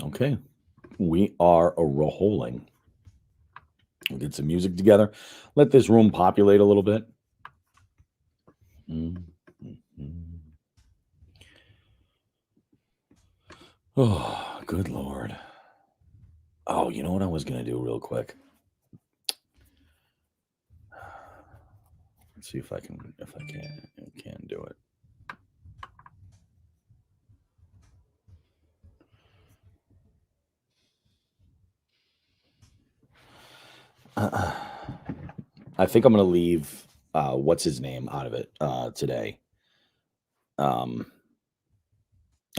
Okay. We are rolling. We'll get some music together. Let this room populate a little bit. Oh, good Lord. Oh, you know what I was going to do real quick? Let's see if I can do it. I think I'm going to leave what's his name out of it today. I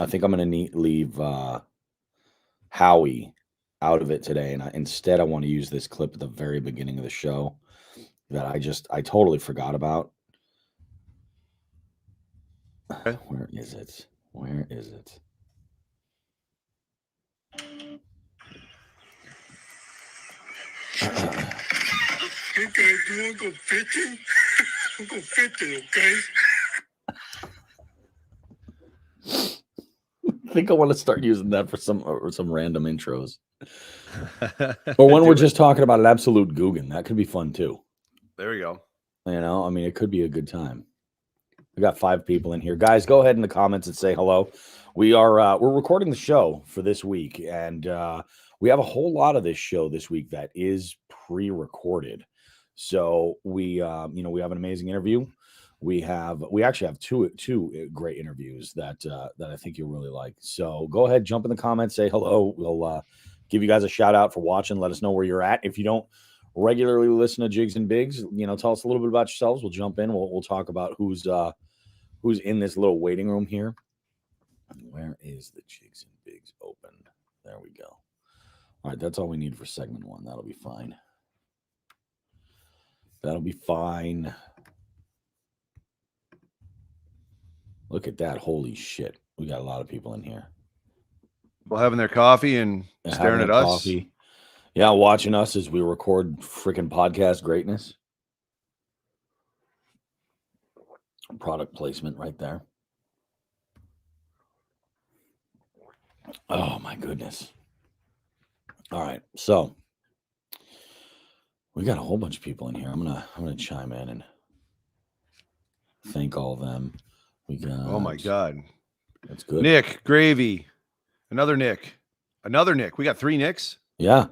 think I'm going to leave Howie out of it today, and instead I want to use this clip at the very beginning of the show that I totally forgot about. Okay. Where is it? Where is it? Hey guys, you wanna go fishing? We'll go fishing, okay? I think I want to start using that for some random intros. Or when we're just talking about an absolute Guggen, that could be fun too. There we go. You know, I mean, it could be a good time. We got 5 people in here, guys. Go ahead in the comments and say hello. We're recording the show for this week, and we have a whole lot of this show this week that is pre-recorded. So we have an amazing interview. We actually have two great interviews that I think you'll really like. So go ahead, jump in the comments, say hello. We'll give you guys a shout out for watching. Let us know where you're at. If you don't regularly listen to Jigs and Bigs, tell us a little bit about yourselves. We'll jump in. We'll talk about who's in this little waiting room here. Where is the Jigs and Bigs open? There we go. All right, that's all we need for segment 1. That'll be fine. That'll be fine. Look at that. Holy shit. We got a lot of people in here. Well, having their coffee and staring at us. Coffee. Yeah, watching us as we record freaking podcast greatness. Product placement right there. Oh my goodness. All right. So we got a whole bunch of people in here. I'm gonna chime in and thank all of them. We got Oh my God. That's good. Nick, Gravy. Another Nick. We got 3 Nicks? Yeah.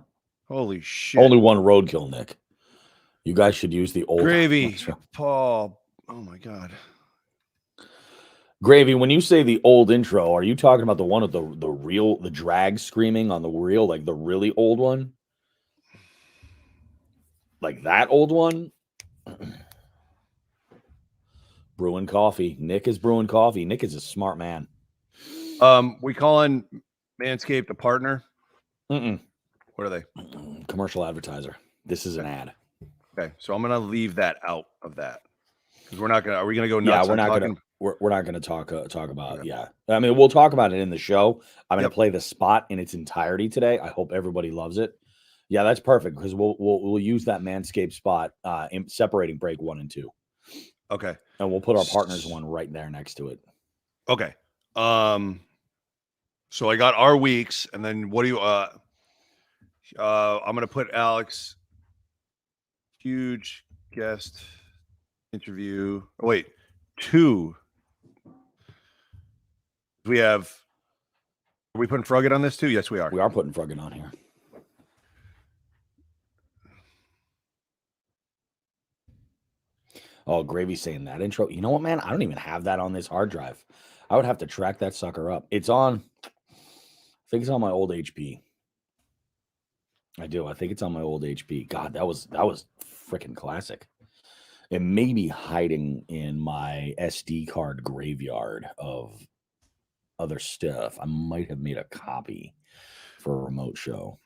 Holy shit. Only one roadkill, Nick. You guys should use the old Gravy. Paul. Oh my God. Gravy, when you say the old intro, are you talking about the one with the drag screaming on the reel, like the really old one? Like that old one? Brewing coffee. Nick is brewing coffee. Nick is a smart man. We calling Manscaped a partner? Mm-mm. What are they? Commercial advertiser. This is an ad. Okay, so I'm gonna leave that out of that because we're not gonna. Are we gonna go nuts? Yeah, we're not gonna talk about. Okay. Yeah, I mean, we'll talk about it in the show. I'm gonna play the spot in its entirety today. I hope everybody loves it. Yeah, that's perfect because we'll use that Manscaped spot in separating break 1 and 2. Okay, and we'll put our partners one right there next to it. Okay. So I got our weeks, and then what do you? I'm gonna put Alex. Huge guest interview. Oh, wait, 2. We have. Are we putting Frugget on this too? Yes, we are. We are putting Frugget on here. Oh, Gravy saying that intro. You know what, man? I don't even have that on this hard drive. I would have to track that sucker up. It's on. I think it's on my old HP. I do. I think it's on my old HP. God, that was freaking classic. It may be hiding in my SD card graveyard of other stuff. I might have made a copy for a remote show.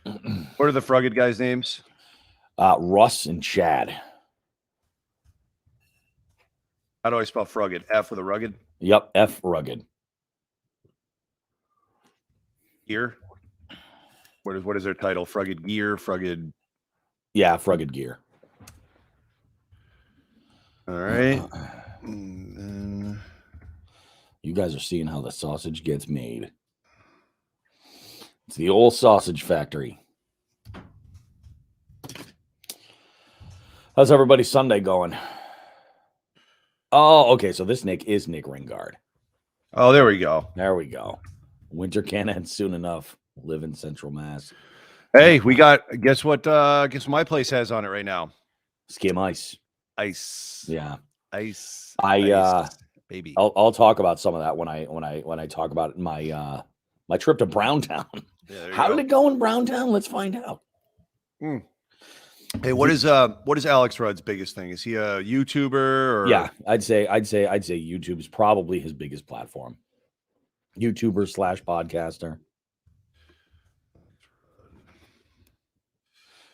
What are the Frugget guys' names? Russ and Chad. How do I spell Frugget? F with a rugged? Yep, F rugged. Gear? What is their title? Frugget Gear? Frugget? Yeah, Frugget Gear. All right. You guys are seeing how the sausage gets made. It's the old sausage factory. How's everybody's Sunday going? Oh, okay. So this Nick is Nick Ringard. Oh, there we go. There we go. Winter can't end soon enough. Live in Central Mass. Hey, we got. Guess what? Guess what my place has on it right now. Skim ice. Ice. Yeah. Ice. I baby. I'll talk about some of that when I talk about my my trip to Browntown. Yeah, How did it go in Browntown? Let's find out. Hey, what is Alex Rudd's biggest thing? Is he a YouTuber? Or? Yeah, I'd say YouTube is probably his biggest platform. YouTuber / podcaster.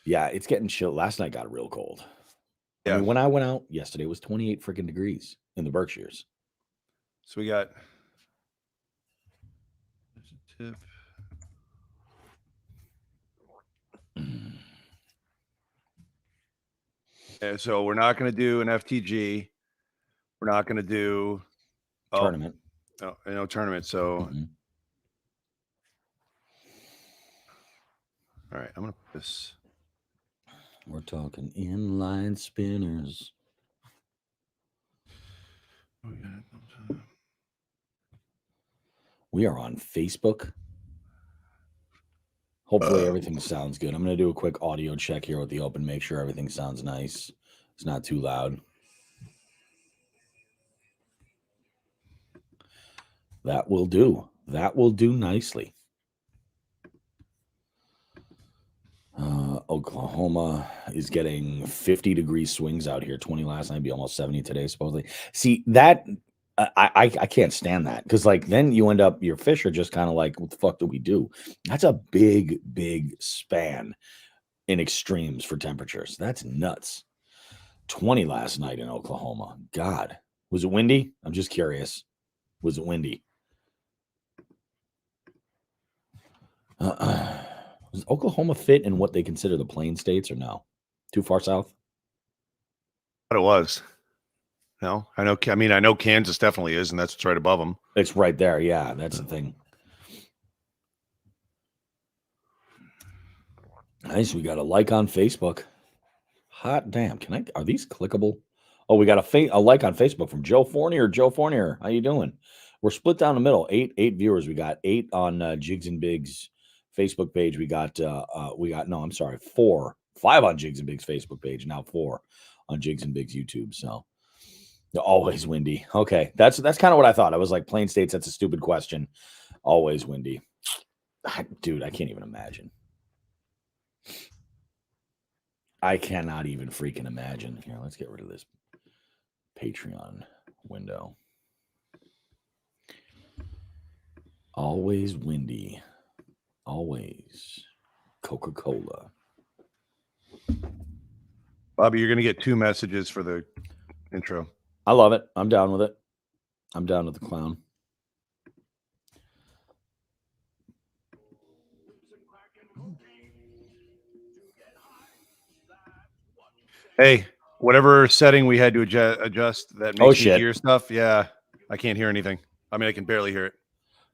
Yeah, it's getting chill. Last night got real cold. Yeah. I mean, when I went out yesterday, it was 28 freaking degrees in the Berkshires. So we got. There's a tip. Yeah, so we're not going to do an FTG. We're not going to do Tournament. No tournament. So, all right, I'm going to put this. We're talking inline spinners. We are on Facebook. Hopefully everything sounds good. I'm going to do a quick audio check here with the open, make sure everything sounds nice. It's not too loud. That will do. That will do nicely. Oklahoma is getting 50-degree swings out here. 20 last night, be almost 70 today, supposedly. See, that I can't stand that, because like then you end up, your fish are just kind of like, what the fuck do we do? That's a big span in extremes for temperatures. That's nuts. 20 last night in Oklahoma. God, was it windy? I'm just curious. Was it windy? Does Oklahoma fit in what they consider the plain states, or no? Too far south? What it was. No, I know. I mean, I know Kansas definitely is, and that's what's right above them. It's right there. Yeah, that's the thing. Nice. We got a like on Facebook. Hot damn. Are these clickable? Oh, we got a like on Facebook from Joe Fournier. Joe Fournier, how you doing? We're split down the middle. Eight viewers. We got 8 on Jigs and Bigs Facebook page. We got 4. 5 on Jigs and Bigs Facebook page. Now 4 on Jigs and Bigs YouTube. So always windy. Okay, that's kind of what I thought. I was like, plain states, that's a stupid question. Always windy. Dude, I can't even imagine. I cannot even freaking imagine. Here, let's get rid of this Patreon window. Always windy. Always Coca-Cola. Bobby, you're going to get 2 messages for the intro. I love it. I'm down with it. I'm down with the clown. Hey, whatever setting we had to adjust that makes you hear stuff. Yeah, I can't hear anything. I mean, I can barely hear it.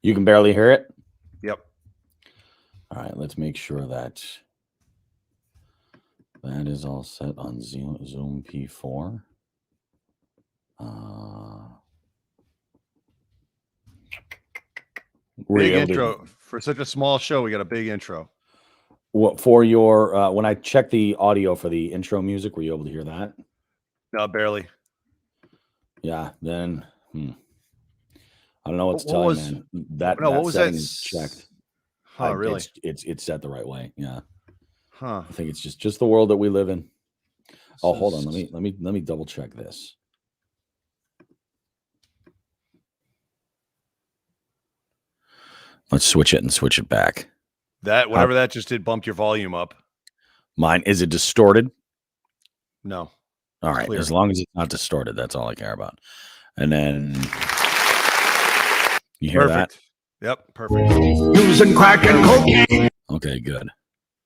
You can barely hear it? Yep. All right, let's make sure that is all set on Zoom P4. Big intro. For such a small show, we got a big intro. What for your when I checked the audio for the intro music, were you able to hear that? No, barely. Yeah, then I don't know what to tell you, man. That setting is checked. Oh, really? It's set the right way. Yeah. Huh. I think it's just the world that we live in. Oh, hold on. Let me double check this. Let's switch it and switch it back. That whatever that just did bumped your volume up. Mine, is it distorted? No. All right. Clear. As long as it's not distorted, that's all I care about. And then you hear that? Yep, perfect. Using crack and cocaine. Okay, good.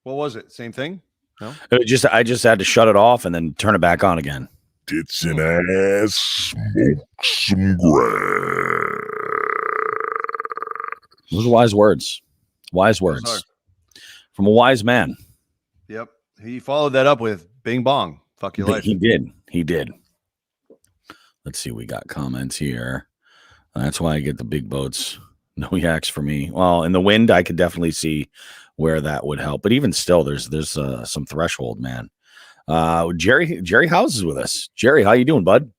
What was it? Same thing? No. I just had to shut it off and then turn it back on again. Tits and ass, smoke some grass. Those are wise words. Wise Those words from a wise man. Yep. He followed that up with Bing Bong. Fuck your life. He did. He did. Let's see. We got comments here. That's why I get the big boats. No yaks for me. Well, in the wind, I could definitely see where that would help. But even still, there's some threshold, man. Jerry House is with us. Jerry, how you doing, bud?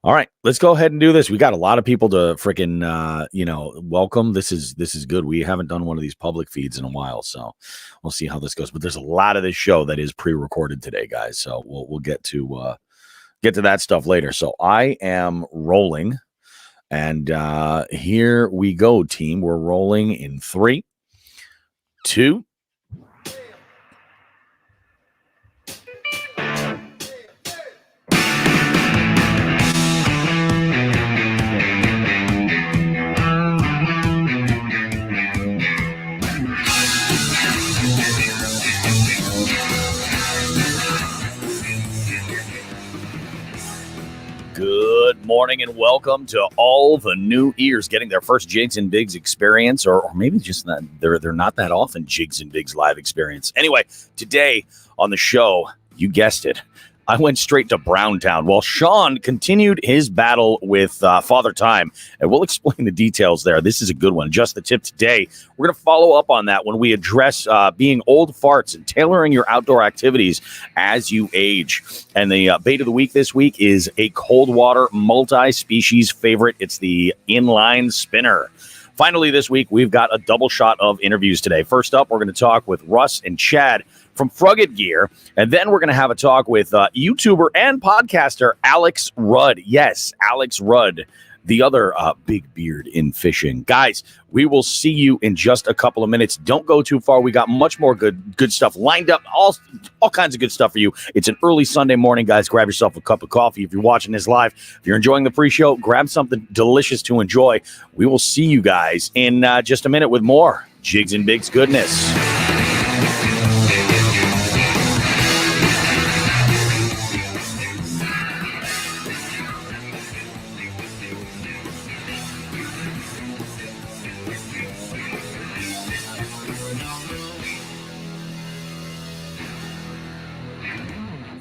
All right, let's go ahead and do this. We got a lot of people to freaking welcome. This is good. We haven't done one of these public feeds in a while, so we'll see how this goes. But there's a lot of this show that is pre-recorded today, guys. So we'll get to that stuff later. So I am rolling, and here we go, team. We're rolling in 3, 2. Good morning and welcome to all the new ears getting their first Jigs and Bigs experience, or maybe just not. They're not that often Jigs and Bigs live experience. Anyway, today on the show, you guessed it, I went straight to Browntown while Sean continued his battle with Father Time, and we'll explain the details there. This is a good one. Just the tip today. We're going to follow up on that when we address being old farts and tailoring your outdoor activities as you age. And the bait of the week this week is a cold water multi-species favorite. It's the inline spinner. Finally, this week, we've got a double shot of interviews today. First up, we're going to talk with Russ and Chad from Frugged Gear, and then we're going to have a talk with YouTuber and podcaster Alex Rudd. Yes, Alex Rudd, the other big beard in fishing. Guys, we will see you in just a couple of minutes. Don't go too far. We got much more good stuff lined up, all kinds of good stuff for you. It's an early Sunday morning, guys. Grab yourself a cup of coffee. If you're watching this live, if you're enjoying the pre-show, grab something delicious to enjoy. We will see you guys in just a minute with more Jigs and Bigs goodness.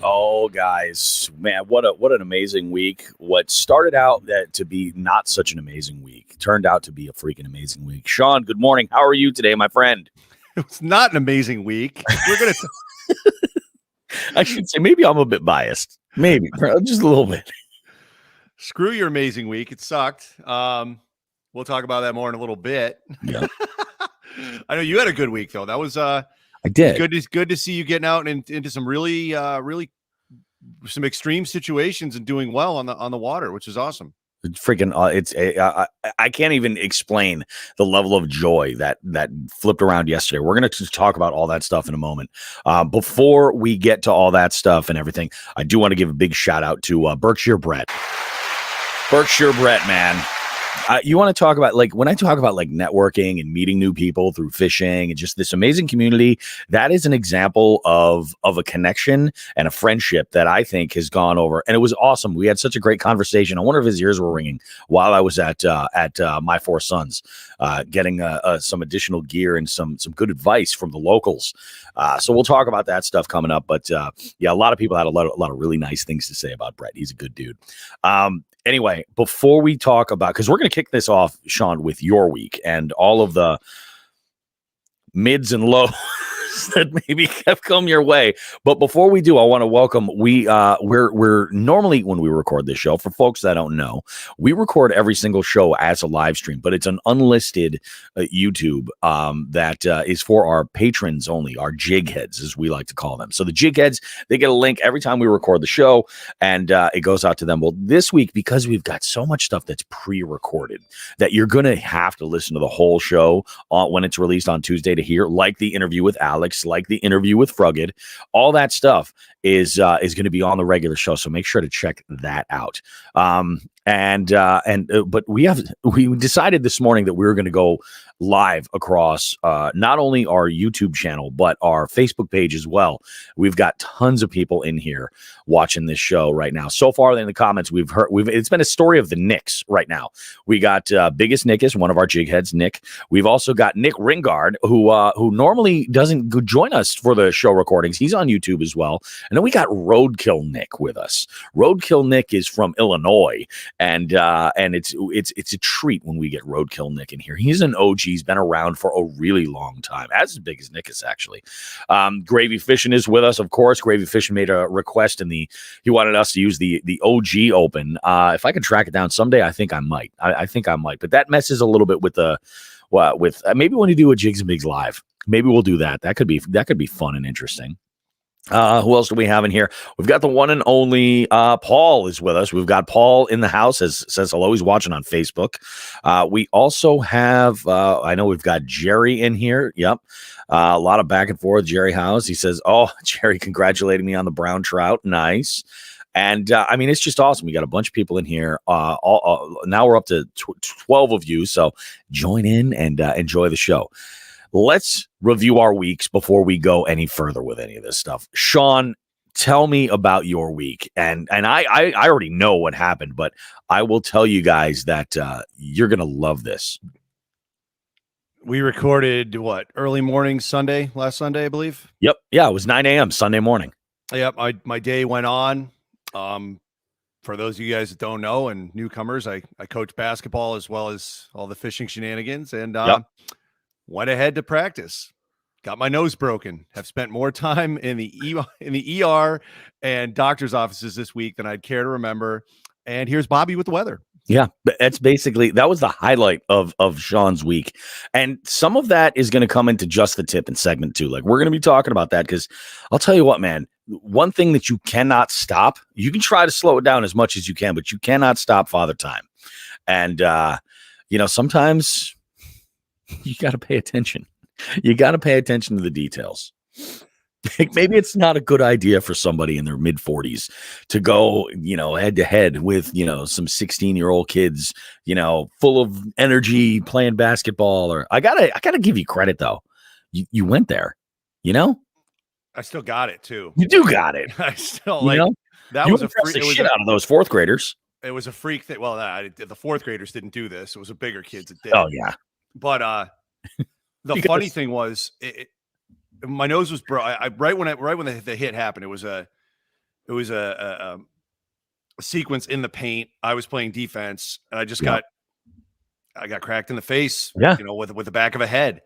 Oh, guys, man, what an amazing week. What started out to be not such an amazing week turned out to be a freaking amazing week. Sean, good morning. How are you today, my friend? It's not an amazing week. We're going to I should say maybe I'm a bit biased. Maybe just a little bit. Screw your amazing week. It sucked. We'll talk about that more in a little bit. Yeah. I know you had a good week, though. That was I did. Good to see you getting out and into some really some extreme situations and doing well on the water, which is awesome. It's freaking I can't even explain the level of joy that flipped around yesterday. We're going to talk about all that stuff in a moment. Before we get to all that stuff and everything, I do want to give a big shout out to Berkshire Brett. Berkshire Brett, man. You want to talk about, like, when I talk about like networking and meeting new people through fishing and just this amazing community, that is an example of a connection and a friendship that I think has gone over. And it was awesome. We had such a great conversation. I wonder if his ears were ringing while I was at My Four Sons, getting some additional gear and some good advice from the locals. So we'll talk about that stuff coming up. But yeah, a lot of people had a lot of really nice things to say about Brett. He's a good dude. Anyway, before we talk about, because we're going to kick this off, Sean, with your week and all of the mids and lows that maybe have come your way. But before we do, I want to welcome, we're normally, when we record this show, for folks that don't know, we record every single show as a live stream, but it's an unlisted YouTube that is for our patrons only, our jig heads, as we like to call them. So the jig heads, they get a link every time we record the show, and it goes out to them. Well, this week, because we've got so much stuff that's pre-recorded that you're going to have to listen to the whole show when it's released on Tuesday to hear, like the interview with Alex, like the interview with Frugged, all that stuff is going to be on the regular show. So make sure to check that out. But we decided this morning that we were going to go live across not only our YouTube channel but our Facebook page as well. We've got tons of people in here watching this show right now. So far in the comments, it's been a story of the Nicks right now. We got Biggest Nick is one of our jig heads, Nick. We've also got Nick Ringard, who normally doesn't join us for the show recordings. He's on YouTube as well. And then we got Roadkill Nick with us. Roadkill Nick is from Illinois. And it's a treat when we get Roadkill Nick in here. He's an OG. He's been around for a really long time, as big as Nick is actually. Gravy Fishing is with us, of course. Gravy Fishing made a request he wanted us to use the OG Open. If I could track it down someday, I think I might. I think I might. But that messes a little bit with maybe when you do a Jigs and Bigs live, maybe we'll do that. That could be fun and interesting. Who else do we have in here? We've got the one and only Paul is with us. We've got Paul in the house, says hello. He's watching on Facebook. We also have I know we've got Jerry in here. Yep. A lot of back and forth. Jerry House. He says, "Oh, Jerry congratulating me on the brown trout. Nice." And I mean, it's just awesome. We got a bunch of people in here. Now we're up to 12 of you. So join in and enjoy the show. Let's review our weeks before we go any further with any of this stuff. Sean, tell me about your week. And I already know what happened, but I will tell you guys that you're going to love this. We recorded early morning last Sunday, I believe. Yep. Yeah, it was 9 a.m. Sunday morning. Yep. My day went on. For those of you guys that don't know and newcomers, I coach basketball as well as all the fishing shenanigans, and went ahead to practice. Got my nose broken. Have spent more time in the ER and doctor's offices this week than I'd care to remember. And here's Bobby with the weather. Yeah, that's that was the highlight of Sean's week. And some of that is going to come into just the tip in segment 2. Like, we're going to be talking about that because I'll tell you what, man, one thing that you cannot stop, you can try to slow it down as much as you can, but you cannot stop Father Time. And, sometimes you got to pay attention. You got to pay attention to the details. Maybe it's not a good idea for somebody in their mid 40s to go, head to head with, some 16-year-old kids, full of energy playing basketball. Or I gotta give you credit though. You went there, I still got it too. You do got it. I still that was a freak. It was shit out of those fourth graders. It was a freak thing. Well, the fourth graders didn't do this. It was the bigger kids that did. Oh yeah. But the funny thing was, my nose was broke. Right when the hit happened, it was a sequence in the paint. I was playing defense, and I just got cracked in the face. Yeah, with the back of a head,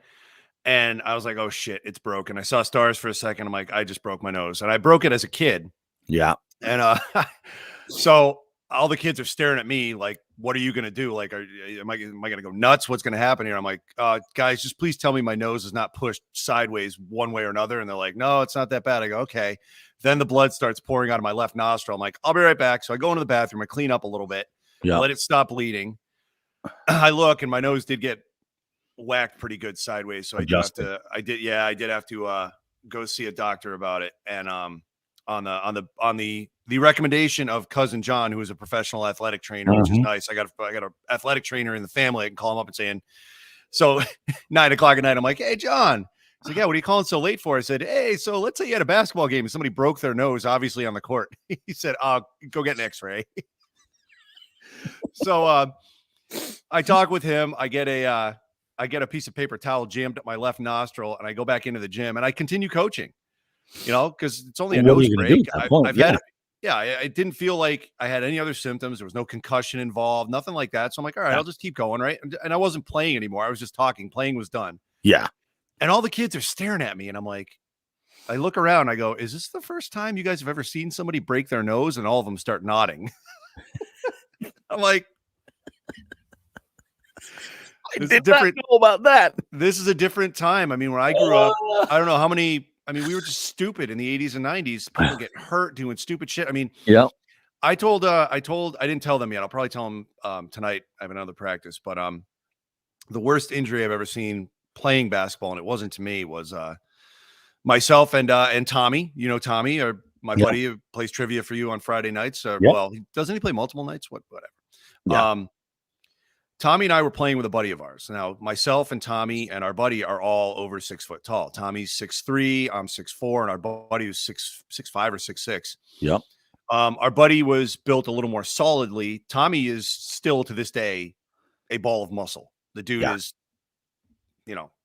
and I was like, "Oh shit, it's broken." I saw stars for a second. I'm like, I just broke my nose, and I broke it as a kid. Yeah, and so all the kids are staring at me like, what are you going to do? Like, am I going to go nuts? What's going to happen here? I'm like, guys, just please tell me my nose is not pushed sideways one way or another. And they're like, no, it's not that bad. I go, okay. Then the blood starts pouring out of my left nostril. I'm like, I'll be right back. So I go into the bathroom, I clean up a little bit, let it stop bleeding. I look, and my nose did get whacked pretty good sideways. So I did have to go see a doctor about it. And on the recommendation of cousin John, who is a professional athletic trainer, which is nice. I got an athletic trainer in the family. I can call him up and saying, so 9 o'clock at night, I'm like, hey, John. He's like, yeah, what are you calling so late for? I said, hey, so let's say you had a basketball game and somebody broke their nose, obviously on the court. He said, go get an x-ray. So I talk with him. I get a piece of paper towel jammed up my left nostril, and I go back into the gym and I continue coaching, because it's only a nose break. I didn't feel like I had any other symptoms. There was no concussion involved, nothing like that. So I'm like, all right, I'll just keep going. Right. And I wasn't playing anymore. I was just talking. Playing was done. Yeah. And all the kids are staring at me. And I'm like, I look around, I go, is this the first time you guys have ever seen somebody break their nose? And all of them start nodding. I'm like, I did not know about that. This is a different time. I mean, when I grew up, I don't know how many. I mean, we were just stupid in the 80s and 90s. People get hurt doing stupid shit. I mean, yeah. I didn't tell them yet. I'll probably tell them tonight. I have another practice, but the worst injury I've ever seen playing basketball, and it wasn't to me, was myself and Tommy. Tommy, or my buddy who plays trivia for you on Friday nights. Well, doesn't he play multiple nights? Whatever. Yeah. Tommy and I were playing with a buddy of ours. Now, myself and Tommy and our buddy are all over 6 foot tall. Tommy's 6'3", I'm 6'4", and our buddy was 6'5" or 6'6". Yep. Our buddy was built a little more solidly. Tommy is still to this day a ball of muscle. The dude is,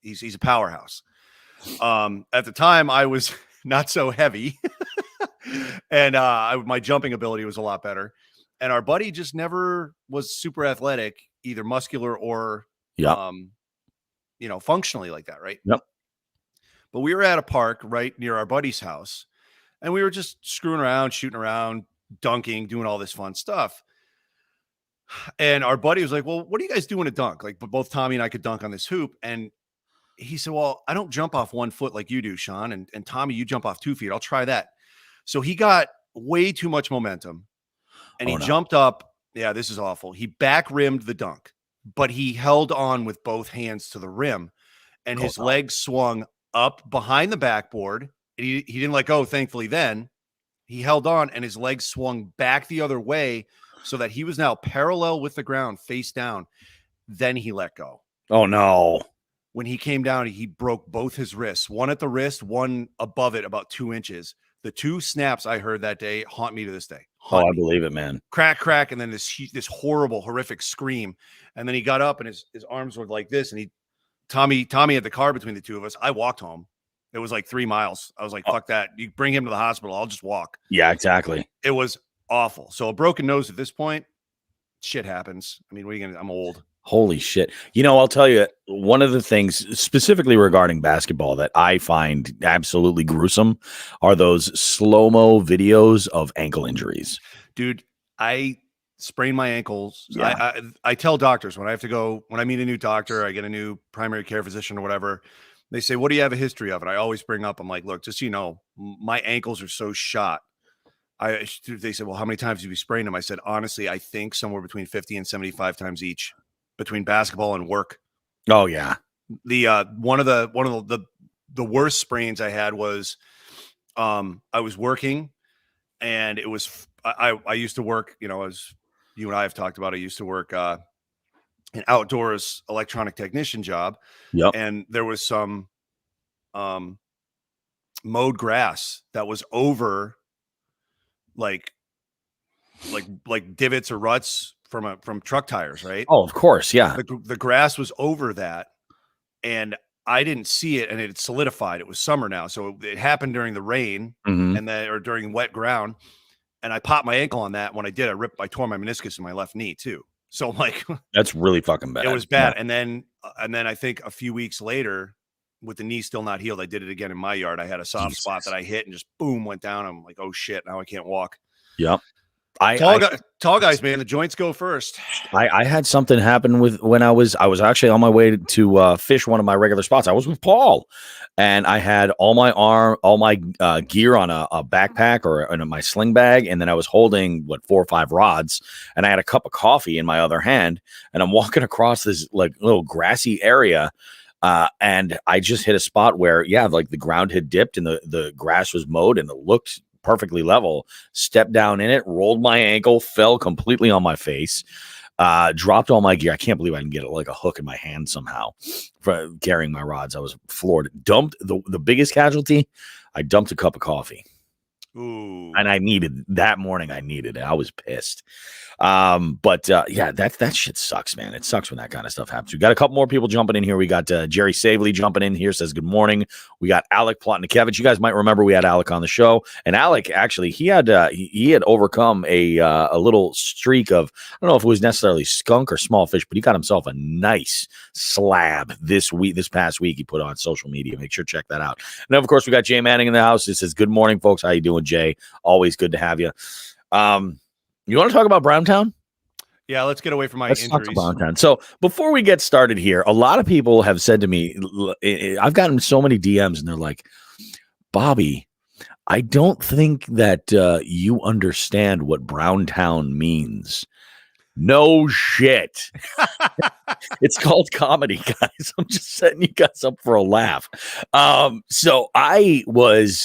he's a powerhouse. At the time, I was not so heavy, and my jumping ability was a lot better. And our buddy just never was super athletic, either muscular or, functionally like that, right? Yep. But we were at a park right near our buddy's house, and we were just screwing around, shooting around, dunking, doing all this fun stuff. And our buddy was like, well, what do you guys do in a dunk? Like, both Tommy and I could dunk on this hoop. And he said, well, I don't jump off 1 foot like you do, Sean. And Tommy, you jump off 2 feet. I'll try that. So he got way too much momentum. And he jumped up. Yeah, this is awful. He back rimmed the dunk, but he held on with both hands to the rim, and his legs swung up behind the backboard. He didn't let go, thankfully. Then he held on, and his legs swung back the other way so that he was now parallel with the ground, face down. Then he let go. Oh, no. When he came down, he broke both his wrists, one at the wrist, one above it, about 2 inches. The 2 snaps I heard that day haunt me to this day. I believe it, man. Crack, crack, and then this horrible, horrific scream. And then he got up, and his arms were like this. And Tommy had the car between the two of us. I walked home. It was like 3 miles. I was like, fuck that. You bring him to the hospital. I'll just walk. Yeah, exactly. It was awful. So a broken nose at this point, shit happens. I mean, what are you gonna? I'm old. Holy shit. I'll tell you, one of the things specifically regarding basketball that I find absolutely gruesome are those slow-mo videos of ankle injuries. Dude, I sprained my ankles. Yeah. I tell doctors when I meet a new doctor, I get a new primary care physician or whatever, they say, what do you have a history of? And I always bring up, I'm like, look, just so you know, my ankles are so shot. They said, well, how many times have you sprained them? I said, honestly, I think somewhere between 50 and 75 times each. Between basketball and work. Oh yeah. The one of the worst sprains I had was I was working, and it was I used to work, as you and I have talked about, I used to work an outdoors electronic technician job. Yep. And there was some mowed grass that was over like divots or ruts from truck tires, right? Oh, of course, yeah. The grass was over that, and I didn't see it, and it had solidified. It was summer now, so it happened during the rain, and then or during wet ground, and I popped my ankle on that. When I did, I tore my meniscus in my left knee too. So like, that's really fucking bad. It was bad, yeah. And then I think a few weeks later, with the knee still not healed, I did it again in my yard. I had a soft spot that I hit and just boom went down. I'm like, oh shit, now I can't walk. Yep. Tall guys, man, the joints go first. I had something happen when I was actually on my way to fish one of my regular spots. I was with Paul, and I had all my gear on a backpack or in my sling bag, and then I was holding 4 or 5 rods, and I had a cup of coffee in my other hand, and I'm walking across this like little grassy area. And I just hit a spot where, the ground had dipped and the grass was mowed and it looked perfectly level. Stepped down in it, rolled my ankle, fell completely on my face, dropped all my gear. I can't believe I can get like a hook in my hand somehow for carrying my rods. I was floored. Dumped the biggest casualty. I dumped a cup of coffee. Ooh. And I needed that morning. I needed it. I was pissed. That shit sucks, man. It sucks when that kind of stuff happens. We got a couple more people jumping in here. We got Jerry Savely jumping in here, says good morning. We got Alec Plotnikevich. You guys might remember we had Alec on the show, and Alec actually he had overcome a little streak of, I don't know if it was necessarily skunk or small fish, but he got himself a nice slab this past week. He put on social media. Make sure to check that out. And then, of course, we got Jay Manning in the house. It says good morning, folks. How you doing, Jay? Always good to have you. You want to talk about Browntown? Yeah, let's get away from my injuries. Talk about Browntown. So before we get started here, a lot of people have said to me, I've gotten so many DMs, and they're like, Bobby, I don't think that you understand what Browntown means. No shit. It's called comedy, guys. I'm just setting you guys up for a laugh. So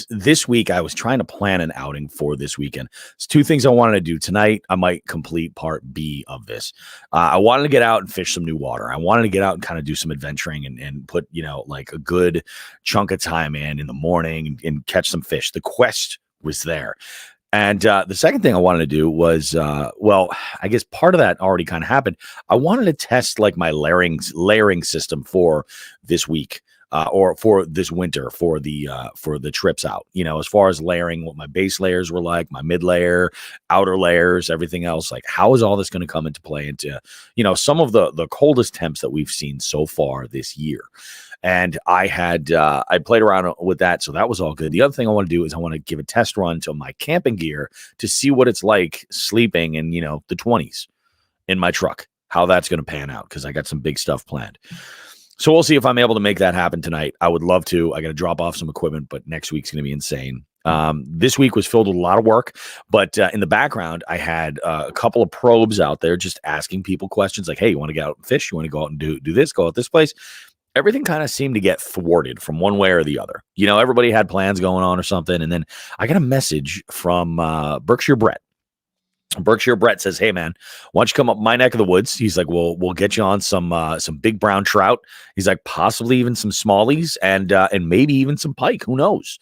this week, I was trying to plan an outing for this weekend. There's two things I wanted to do tonight. I might complete part B of this. I wanted to get out and fish some new water. I wanted to get out and kind of do some adventuring and put, like a good chunk of time in the morning and catch some fish. The quest was there. And the second thing I wanted to do was, I guess part of that already kind of happened. I wanted to test like my layering system for this week or for this winter for the trips out. As far as layering, what my base layers were like, my mid layer, outer layers, everything else. Like, how is all this going to come into play into some of the coldest temps that we've seen so far this year? And I played around with that, so that was all good. The other thing I want to do is I want to give a test run to my camping gear to see what it's like sleeping in the 20s in my truck, how that's going to pan out, because I got some big stuff planned. So we'll see if I'm able to make that happen tonight. I would love to. I got to drop off some equipment, but next week's going to be insane. This week was filled with a lot of work, but in the background, I had a couple of probes out there just asking people questions like, hey, you want to get out and fish? You want to go out and do this, go out this place? Everything kind of seemed to get thwarted from one way or the other. Everybody had plans going on or something. And then I got a message from Berkshire Brett. Berkshire Brett says, hey, man, why don't you come up my neck of the woods? He's like, well, we'll get you on some big brown trout. He's like, possibly even some smallies and maybe even some pike. Who knows?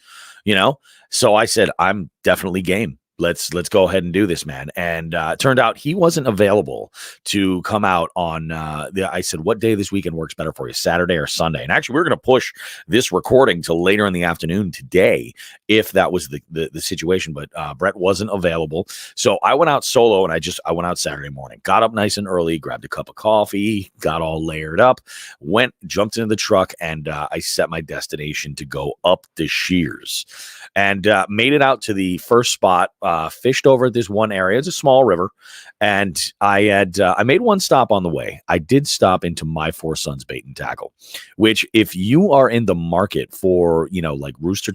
So I said, I'm definitely game. Let's go ahead and do this, man. And it turned out he wasn't available to come out on I said, what day this weekend works better for you, Saturday or Sunday? And actually, we're going to push this recording till later in the afternoon today, if that was the situation. But Brett wasn't available. So I went out solo, and I went out Saturday morning, got up nice and early, grabbed a cup of coffee, got all layered up, jumped into the truck, and I set my destination to go up the shears and made it out to the first spot. Fished over at this one area. It's a small river, and I made one stop on the way. I did stop into My Four Sons Bait and Tackle, which, if you are in the market for like rooster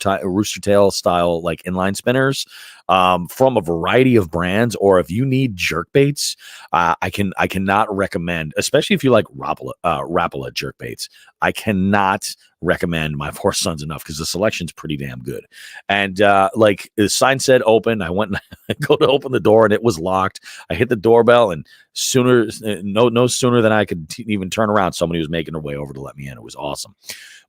tail style like inline spinners from a variety of brands, or if you need jerk baits, I cannot recommend, especially if you like Rapala jerk baits. I cannot recommend My Four Sons enough, because the selection's pretty damn good. And like the sign said open, I went and I go to open the door and it was locked. I hit the doorbell, and no sooner than I could even turn around, somebody was making their way over to let me in. It was awesome.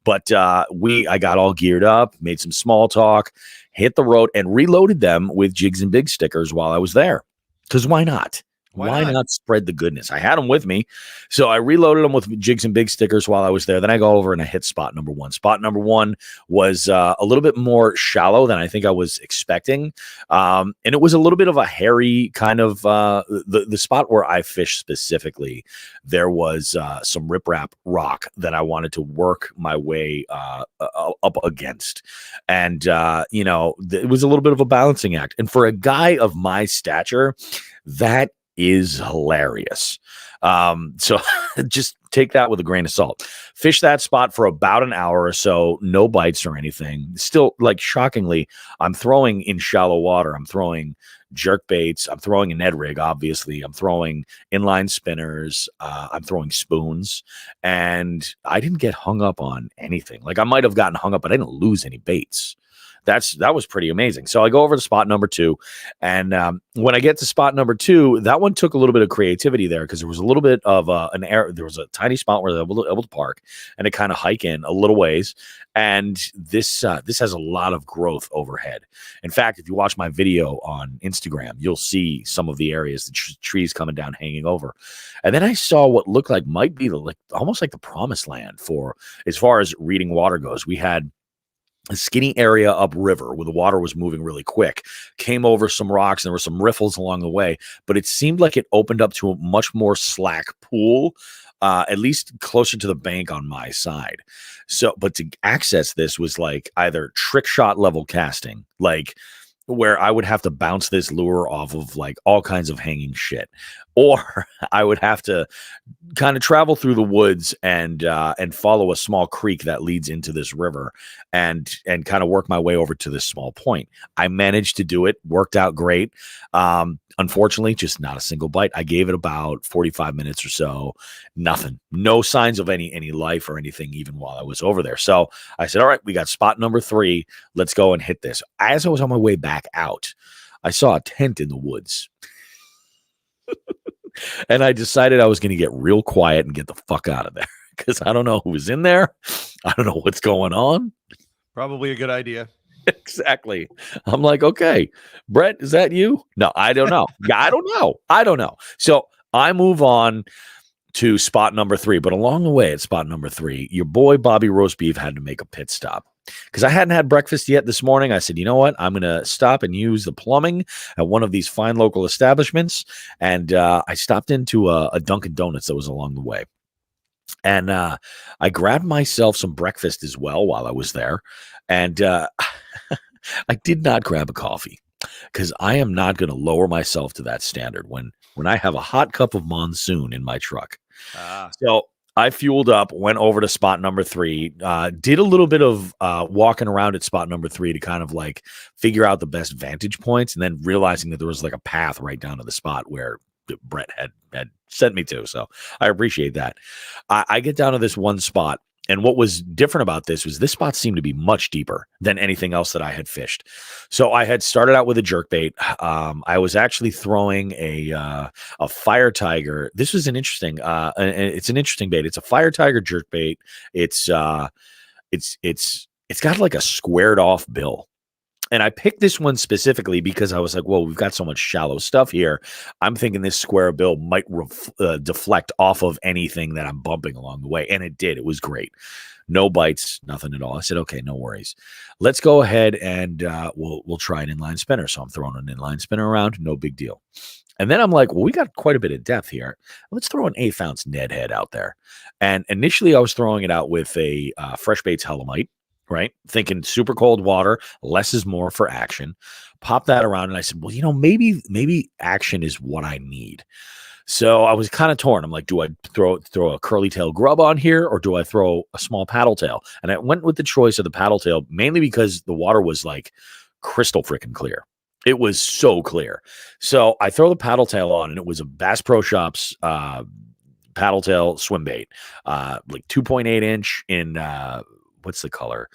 But I got all geared up, made some small talk, hit the road, and reloaded them with Jigs and Big stickers while I was there. Because why not? Why not spread the goodness? I had them with me, so I reloaded them with Jigs and Big stickers while I was there. Then I go over and I hit spot number one. Spot number one was a little bit more shallow than I think I was expecting, and it was a little bit of a hairy kind of the spot where I fished specifically. There was some riprap rock that I wanted to work my way up against, and it was a little bit of a balancing act. And for a guy of my stature, that is hilarious. So just take that with a grain of salt. Fish that spot for about an hour or so, no bites or anything. Still, like, shockingly, I'm throwing in shallow water. I'm throwing jerk baits. I'm throwing a Ned rig, obviously. I'm throwing inline spinners. I'm throwing spoons. And I didn't get hung up on anything. Like, I might have gotten hung up, but I didn't lose any baits. That was pretty amazing. So I go over to spot number two, and when I get to spot number two, that one took a little bit of creativity there, because there was a little bit of an area. There was a tiny spot where they were able to park and to kind of hike in a little ways. And this has a lot of growth overhead. In fact, if you watch my video on Instagram, you'll see some of the areas, the trees coming down, hanging over. And then I saw what looked like might be almost like the promised land for as far as reading water goes. We had a skinny area upriver where the water was moving really quick, came over some rocks, and there were some riffles along the way, but it seemed like it opened up to a much more slack pool, at least closer to the bank on my side. So, but to access this was like either trick shot level casting, like where I would have to bounce this lure off of like all kinds of hanging shit, or I would have to kind of travel through the woods and follow a small creek that leads into this river and kind of work my way over to this small point. I managed to do it, worked out great. Unfortunately, just not a single bite. I gave it about 45 minutes or so. Nothing, no signs of any life or anything, even while I was over there. So I said, all right, we got spot number 3. Let's go and hit this. As I was on my way back out, I saw a tent in the woods. And I decided I was going to get real quiet and get the fuck out of there because I don't know who was in there. I don't know what's going on. Probably a good idea. Exactly. I'm like, okay, Brett, is that you? No, I don't know. Yeah, I don't know. So I move on to spot number 3. But along the way at spot number 3, your boy Bobby Roast Beef had to make a pit stop. Because I hadn't had breakfast yet this morning. I said, you know what? I'm going to stop and use the plumbing at one of these fine local establishments. And I stopped into a Dunkin' Donuts that was along the way. And I grabbed myself some breakfast as well while I was there. And I did not grab a coffee because I am not going to lower myself to that standard when I have a hot cup of Monsoon in my truck. So I fueled up, went over to spot number 3, did a little bit of walking around at spot number 3 to kind of like figure out the best vantage points, and then realizing that there was like a path right down to the spot where Brett had sent me to. So I appreciate that. I get down to this one spot. And what was different about this was this spot seemed to be much deeper than anything else that I had fished. So I had started out with a jerkbait. I was actually throwing a fire tiger. This was an interesting. It's an interesting bait. It's a fire tiger jerkbait. It's got like a squared off bill. And I picked this one specifically because I was like, well, we've got so much shallow stuff here. I'm thinking this square bill might deflect off of anything that I'm bumping along the way. And it did. It was great. No bites, nothing at all. I said, okay, no worries. Let's go ahead and we'll try an inline spinner. So I'm throwing an inline spinner around. No big deal. And then I'm like, well, we got quite a bit of depth here. Let's throw an 1/8 ounce Ned head out there. And initially I was throwing it out with a Fresh Baits Hellamite. Right? Thinking super cold water, less is more for action. Pop that around. And I said, well, maybe action is what I need. So I was kind of torn. I'm like, do I throw a curly tail grub on here or do I throw a small paddle tail? And I went with the choice of the paddle tail mainly because the water was like crystal freaking clear. It was so clear. So I throw the paddle tail on and it was a Bass Pro Shops paddle tail swim bait, like 2.8 inch in what's the color?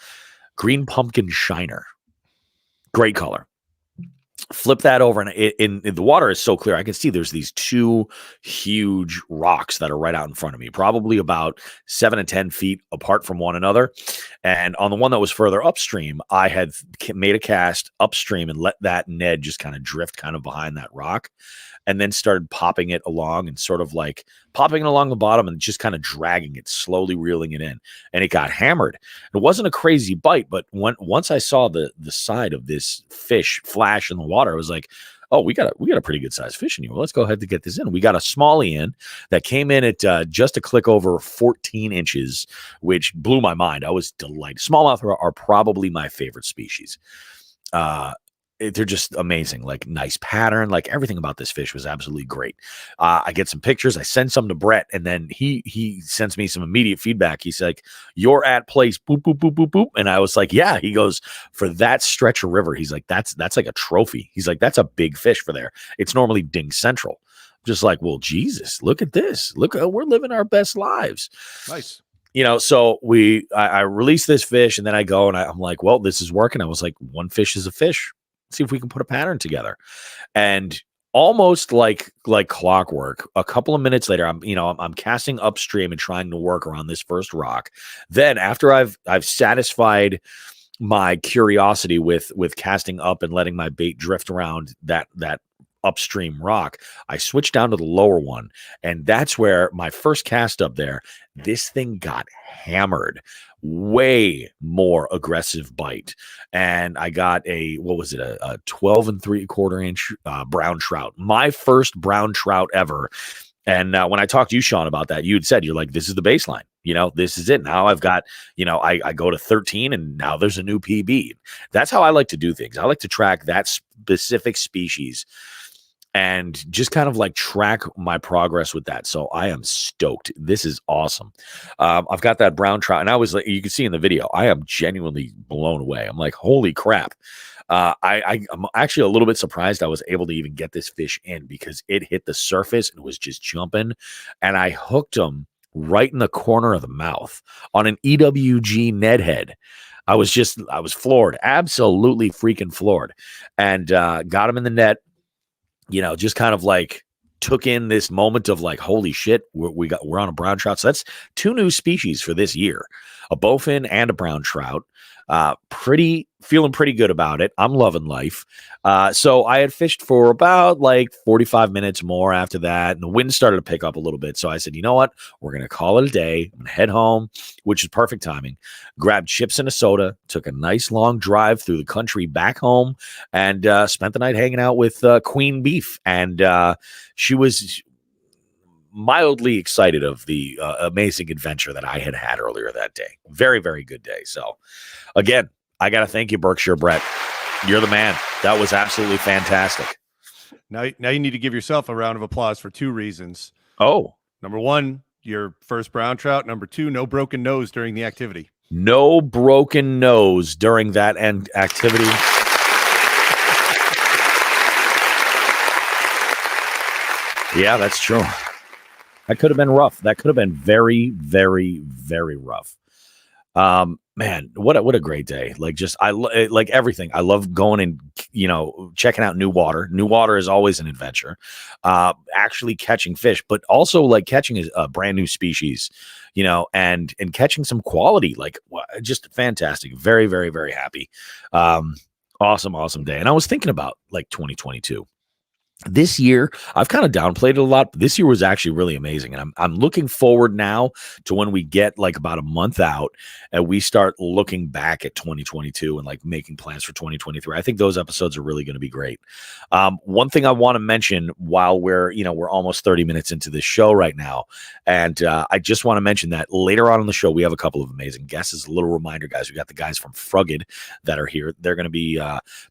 Green pumpkin shiner. Great color. Flip that over, and in the water is so clear. I can see there's these 2 huge rocks that are right out in front of me, probably about 7 to 10 feet apart from one another. And on the one that was further upstream, I had made a cast upstream and let that Ned just kind of drift kind of behind that rock. And then started popping it along and sort of like popping it along the bottom and just kind of dragging it, slowly reeling it in. And it got hammered. It wasn't a crazy bite, but once I saw the side of this fish flash in the water, I was like, oh, we got a pretty good sized fish in here. Well, let's go ahead to get this in. We got a smallie in that came in at just a click over 14 inches, which blew my mind. I was delighted. Smallmouth are probably my favorite species. They're just amazing, like nice pattern, like everything about this fish was absolutely great. I get some pictures. I send some to Brett, and then he sends me some immediate feedback. He's like, you're at place, boop, boop, boop, boop, boop. And I was like, yeah. He goes, for that stretch of river, he's like, that's like a trophy. He's like, that's a big fish for there. It's normally Ding Central. Just like, well, Jesus, look at this. Look, we're living our best lives. Nice. So I release this fish, and then I go and I'm like, well, this is working. I was like, one fish is a fish. See if we can put a pattern together. And almost like clockwork, a couple of minutes later, I'm casting upstream and trying to work around this first rock. Then after I've satisfied my curiosity with casting up and letting my bait drift around that upstream rock, I switched down to the lower one. And that's where my first cast up there, this thing got hammered. Way more aggressive bite. And I got a 12 3/4 inch brown trout. My first brown trout ever. And when I talked to you, Sean, about that, you'd said, you're like, this is the baseline. This is it. Now I've got, I go to 13 and now there's a new PB. That's how I like to do things. I like to track that specific species and just kind of like track my progress with that. So I am stoked. This is awesome. I've got that brown trout, and I was like, you can see in the video, I am genuinely blown away. I'm like, holy crap. I'm actually a little bit surprised I was able to even get this fish in, because it hit the surface and was just jumping, and I hooked him right in the corner of the mouth on an EWG Ned head. I was floored, absolutely freaking floored, and got him in the net. Just kind of like took in this moment of like, holy shit, we're on a brown trout. So that's 2 new species for this year, a bowfin and a brown trout. Feeling pretty good about it. I'm loving life. So I had fished for about like 45 minutes more after that, and the wind started to pick up a little bit. So I said, you know what? We're going to call it a day. I'm going to head home, which is perfect timing. Grabbed chips and a soda, took a nice long drive through the country back home, and spent the night hanging out with Queen Beef. And she was mildly excited of the amazing adventure that I had earlier that day. Very, very good day. So again, I got to thank you, Berkshire Brett. You're the man. That was absolutely fantastic. Now you need to give yourself a round of applause for 2 reasons. Oh, Number 1, your first brown trout. Number 2, no broken nose during the activity. no broken nose during that activity. Yeah, that's true. That could have been rough. That could have been very, very, very rough. Man, what a great day. Like, like everything. I love going and, checking out new water. New water is always an adventure. Actually catching fish, but also like catching a brand new species, and catching some quality, like just fantastic. Very, very, very happy. Awesome day. And I was thinking about like 2022. This year, I've kind of downplayed it a lot, but this year was actually really amazing. And I'm looking forward now to when we get like about a month out and we start looking back at 2022 and like making plans for 2023. I think those episodes are really going to be great. One thing I want to mention while we're almost 30 minutes into this show right now. And I just want to mention that later on in the show, we have a couple of amazing guests. As a little reminder, guys, we got the guys from Frugged that are here. They're going to be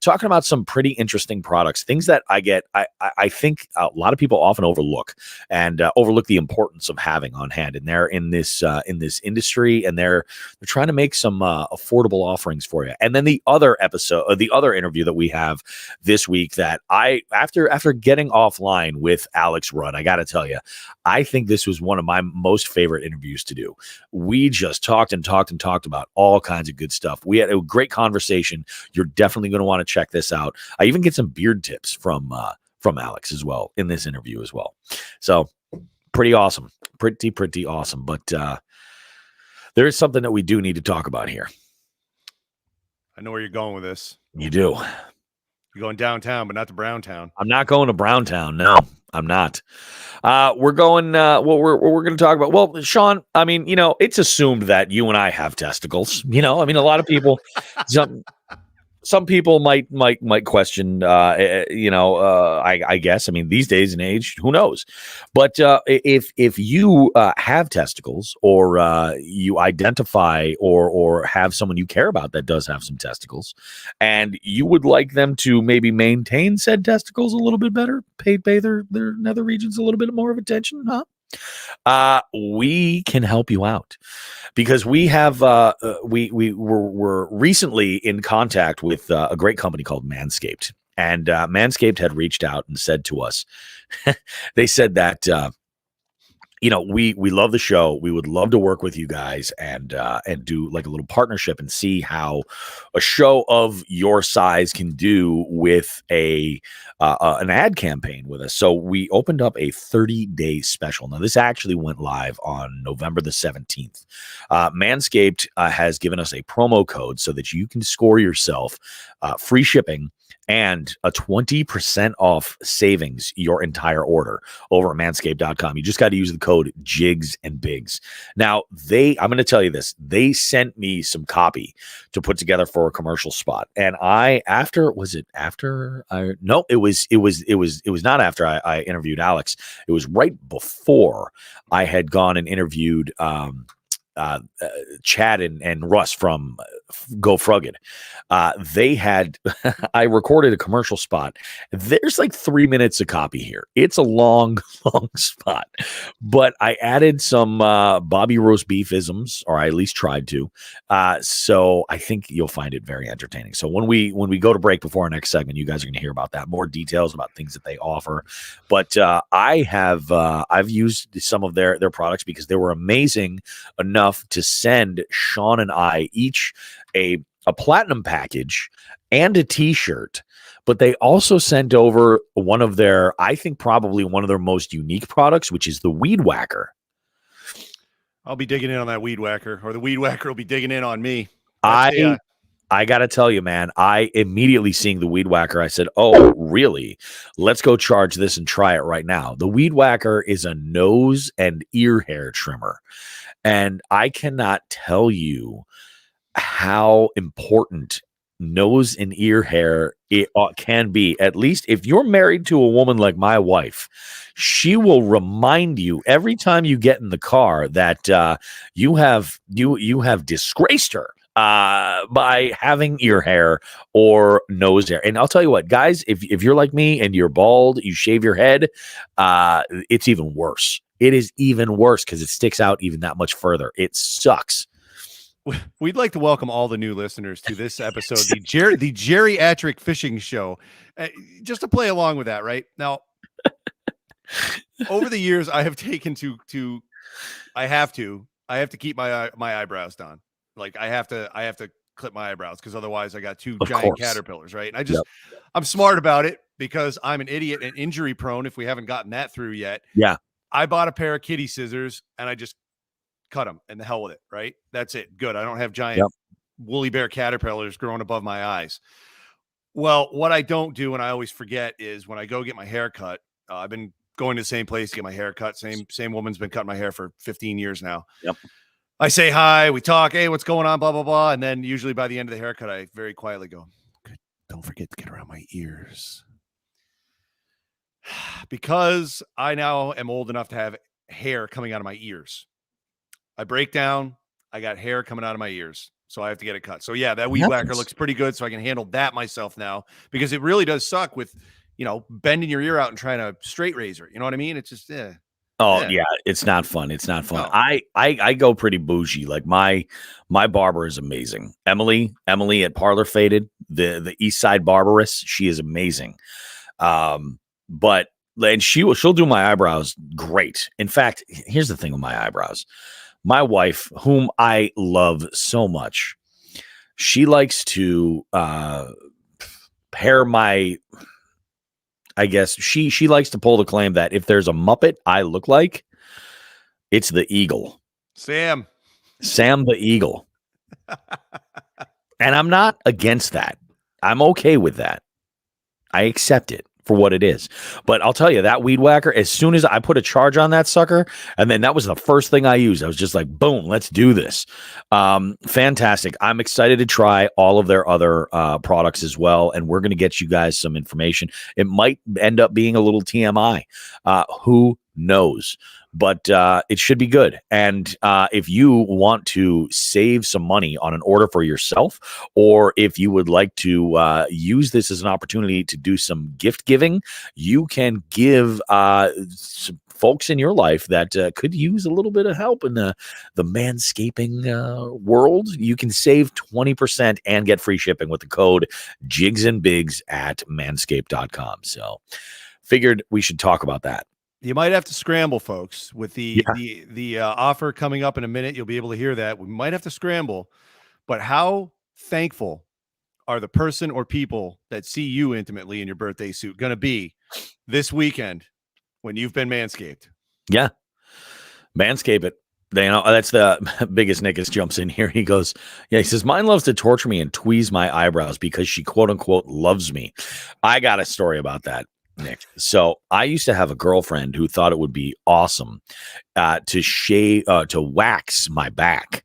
talking about some pretty interesting products, things that I think a lot of people often overlook the importance of having on hand. And they're in this industry, and they're trying to make some affordable offerings for you. And then the other interview that we have this week that after getting offline with Alex Rudd, I got to tell you, I think this was one of my most favorite interviews to do. We just talked about all kinds of good stuff. We had a great conversation. You're definitely going to want to check this out. I even get some beard tips from Alex as well in this interview as well. So pretty awesome, pretty awesome. But there is something that we do need to talk about here. I know where you're going with this. You do. You're going downtown, but not to Browntown. I'm not going to Browntown. No, I'm not. We're going. We're going to talk about. Well, Sean, I mean, it's assumed that you and I have testicles. A lot of people. Some people might question, I guess. I mean, these days and age, who knows? But if you have testicles, or you identify or have someone you care about that does have some testicles, and you would like them to maybe maintain said testicles a little bit better, pay their nether regions a little bit more of attention, huh? We can help you out, because we have we were recently in contact with a great company called Manscaped, and Manscaped had reached out and said to us, they said that we love the show. We would love to work with you guys and do like a little partnership and see how a show of your size can do with an ad campaign with us. So we opened up a 30-day special. Now, this actually went live on November the 17th. Manscaped has given us a promo code so that you can score yourself free shipping and a 20% off savings your entire order over at manscaped.com. You just got to use the code Jigs and Bigs. Now, I'm going to tell you this. They sent me some copy to put together for a commercial spot. And it was not after I interviewed Alex. It was right before I had gone and interviewed Chad and Russ from go frugged. They had, I recorded a commercial spot. There's like 3 minutes of copy here. It's a long, long spot, but I added some Bobby roast beefisms, or I at least tried to. So I think you'll find it very entertaining. So when we go to break before our next segment, you guys are going to hear about that, more details about things that they offer. But I've used some of their products because they were amazing enough to send Sean and I each a platinum package and a t-shirt, but they also sent over one of their, I think probably one of their most unique products, which is the Weed Whacker. I'll be digging in on that Weed Whacker, or the Weed Whacker will be digging in on me. I got to tell you, man, I immediately seeing the Weed Whacker, I said, oh, really? Let's go charge this and try it right now. The Weed Whacker is a nose and ear hair trimmer. And I cannot tell you how important nose and ear hair it can be. At least if you're married to a woman like my wife, she will remind you every time you get in the car that you have disgraced her by having ear hair or nose hair. And I'll tell you what, guys, if you're like me and you're bald, you shave your head, it's even worse. It is even worse because it sticks out even that much further. It sucks. We'd like to welcome all the new listeners to this episode, the geriatric fishing show. Just to play along with that, right? Now, over the years, I have taken to I have to keep my eyebrows done. Like I have to clip my eyebrows because otherwise I got two giant caterpillars, right? And I'm smart about it because I'm an idiot and injury prone if we haven't gotten that through yet. Yeah. I bought a pair of kitty scissors and I just cut them and the hell with it, right? That's it. Good. I don't have giant woolly bear caterpillars growing above my eyes. Well, what I don't do, and I always forget, is when I go get my hair cut, I've been going to the same place to get my hair cut. Same woman's been cutting my hair for 15 years now. Yep. I say hi, we talk, hey, what's going on, blah, blah, blah. And then usually by the end of the haircut, I very quietly go, good, don't forget to get around my ears. Because I now am old enough to have hair coming out of my ears. I break down, I got hair coming out of my ears. So I have to get it cut. So yeah, that Weed Whacker looks pretty good. So I can handle that myself now because it really does suck with, bending your ear out and trying to straight razor. You know what I mean? It's just, yeah, it's not fun. It's not fun. No. I go pretty bougie. Like my barber is amazing. Emily at Parlor Faded, the East Side Barberess. She is amazing. But she'll do my eyebrows great. In fact, here's the thing with my eyebrows. My wife, whom I love so much, she likes to pair my. I guess she likes to pull the claim that if there's a Muppet I look like, it's the Eagle. Sam the Eagle. And I'm not against that. I'm okay with that. I accept it for what it is. But I'll tell you, that Weed Whacker, as soon as I put a charge on that sucker, and then that was the first thing I used. I was just like, boom, let's do this. Fantastic. I'm excited to try all of their other products as well. And we're going to get you guys some information. It might end up being a little TMI. Who knows? But it should be good. And if you want to save some money on an order for yourself, or if you would like to use this as an opportunity to do some gift giving, you can give some folks in your life that could use a little bit of help in the manscaping world. You can save 20% and get free shipping with the code JIGSandBIGS at manscaped.com. So figured we should talk about that. You might have to scramble, folks, with the offer coming up in a minute. You'll be able to hear that. We might have to scramble, but how thankful are the person or people that see you intimately in your birthday suit going to be this weekend when you've been manscaped? Yeah. Manscape it. That's the biggest. Nickus jumps in here. He goes, he says, mine loves to torture me and tweeze my eyebrows because she quote unquote loves me. I got a story about that, Nick. So I used to have a girlfriend who thought it would be awesome to wax my back.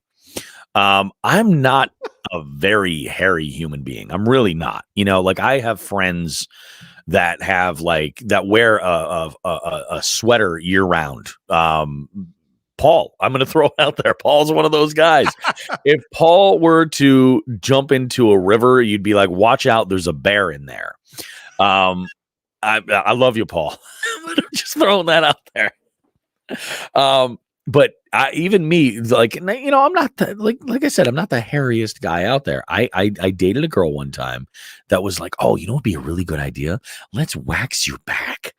I'm not a very hairy human being. I'm really not. I have friends that have that wear a sweater year round, Paul. I'm going to throw it out there. Paul's one of those guys. If Paul were to jump into a river, you'd be like, watch out, there's a bear in there. I love you, Paul. I'm just throwing that out there. But even me, like, you know, I'm not like I said, I'm not the hairiest guy out there. I dated a girl one time that was like, oh, you know, it'd be a really good idea. Let's wax your back.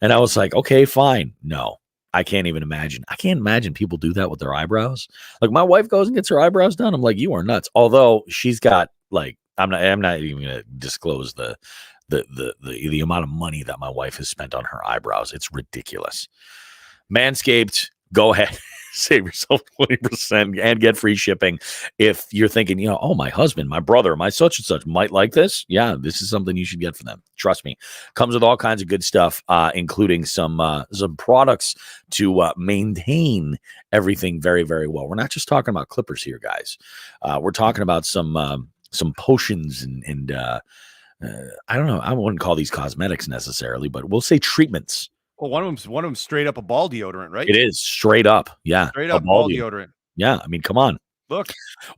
And I was like, okay, fine. No, I can't even imagine. I can't imagine people do that with their eyebrows. Like my wife goes and gets her eyebrows done. I'm like, you are nuts. Although she's got like, I'm not even going to disclose the amount of money that my wife has spent on her eyebrows. It's ridiculous. Manscaped, go ahead, save yourself 20% and get free shipping. If you're thinking, you know, oh, my husband, my brother, my such and such might like this. Yeah, this is something you should get for them. Trust me. Comes with all kinds of good stuff, including some products to maintain everything very, very well. We're not just talking about clippers here, guys. We're talking about some potions and I don't know. I wouldn't call these cosmetics necessarily, but we'll say treatments. Well, one of them's straight up a ball deodorant, right? It is straight up. Yeah. Straight up ball deodorant. Yeah. I mean, come on. Look.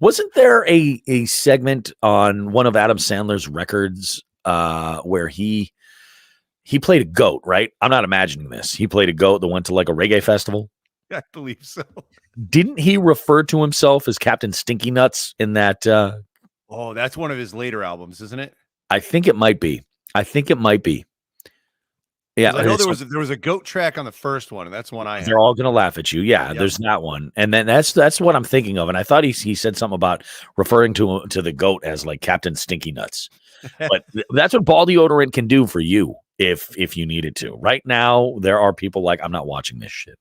Wasn't there a segment on one of Adam Sandler's records where he played a goat, right? I'm not imagining this. He played a goat that went to like a reggae festival. I believe so. Didn't he refer to himself as Captain Stinky Nuts in that? Oh, that's one of his later albums, isn't it? I think it might be. Yeah, I know there was a goat track on the first one, and that's one I had. They're all gonna laugh at you. Yeah, there's that one, and then that's what I'm thinking of. And I thought he said something about referring to the goat as like Captain Stinky Nuts, but that's what ball deodorant can do for you if you needed to. Right now, there are people like, I'm not watching this shit.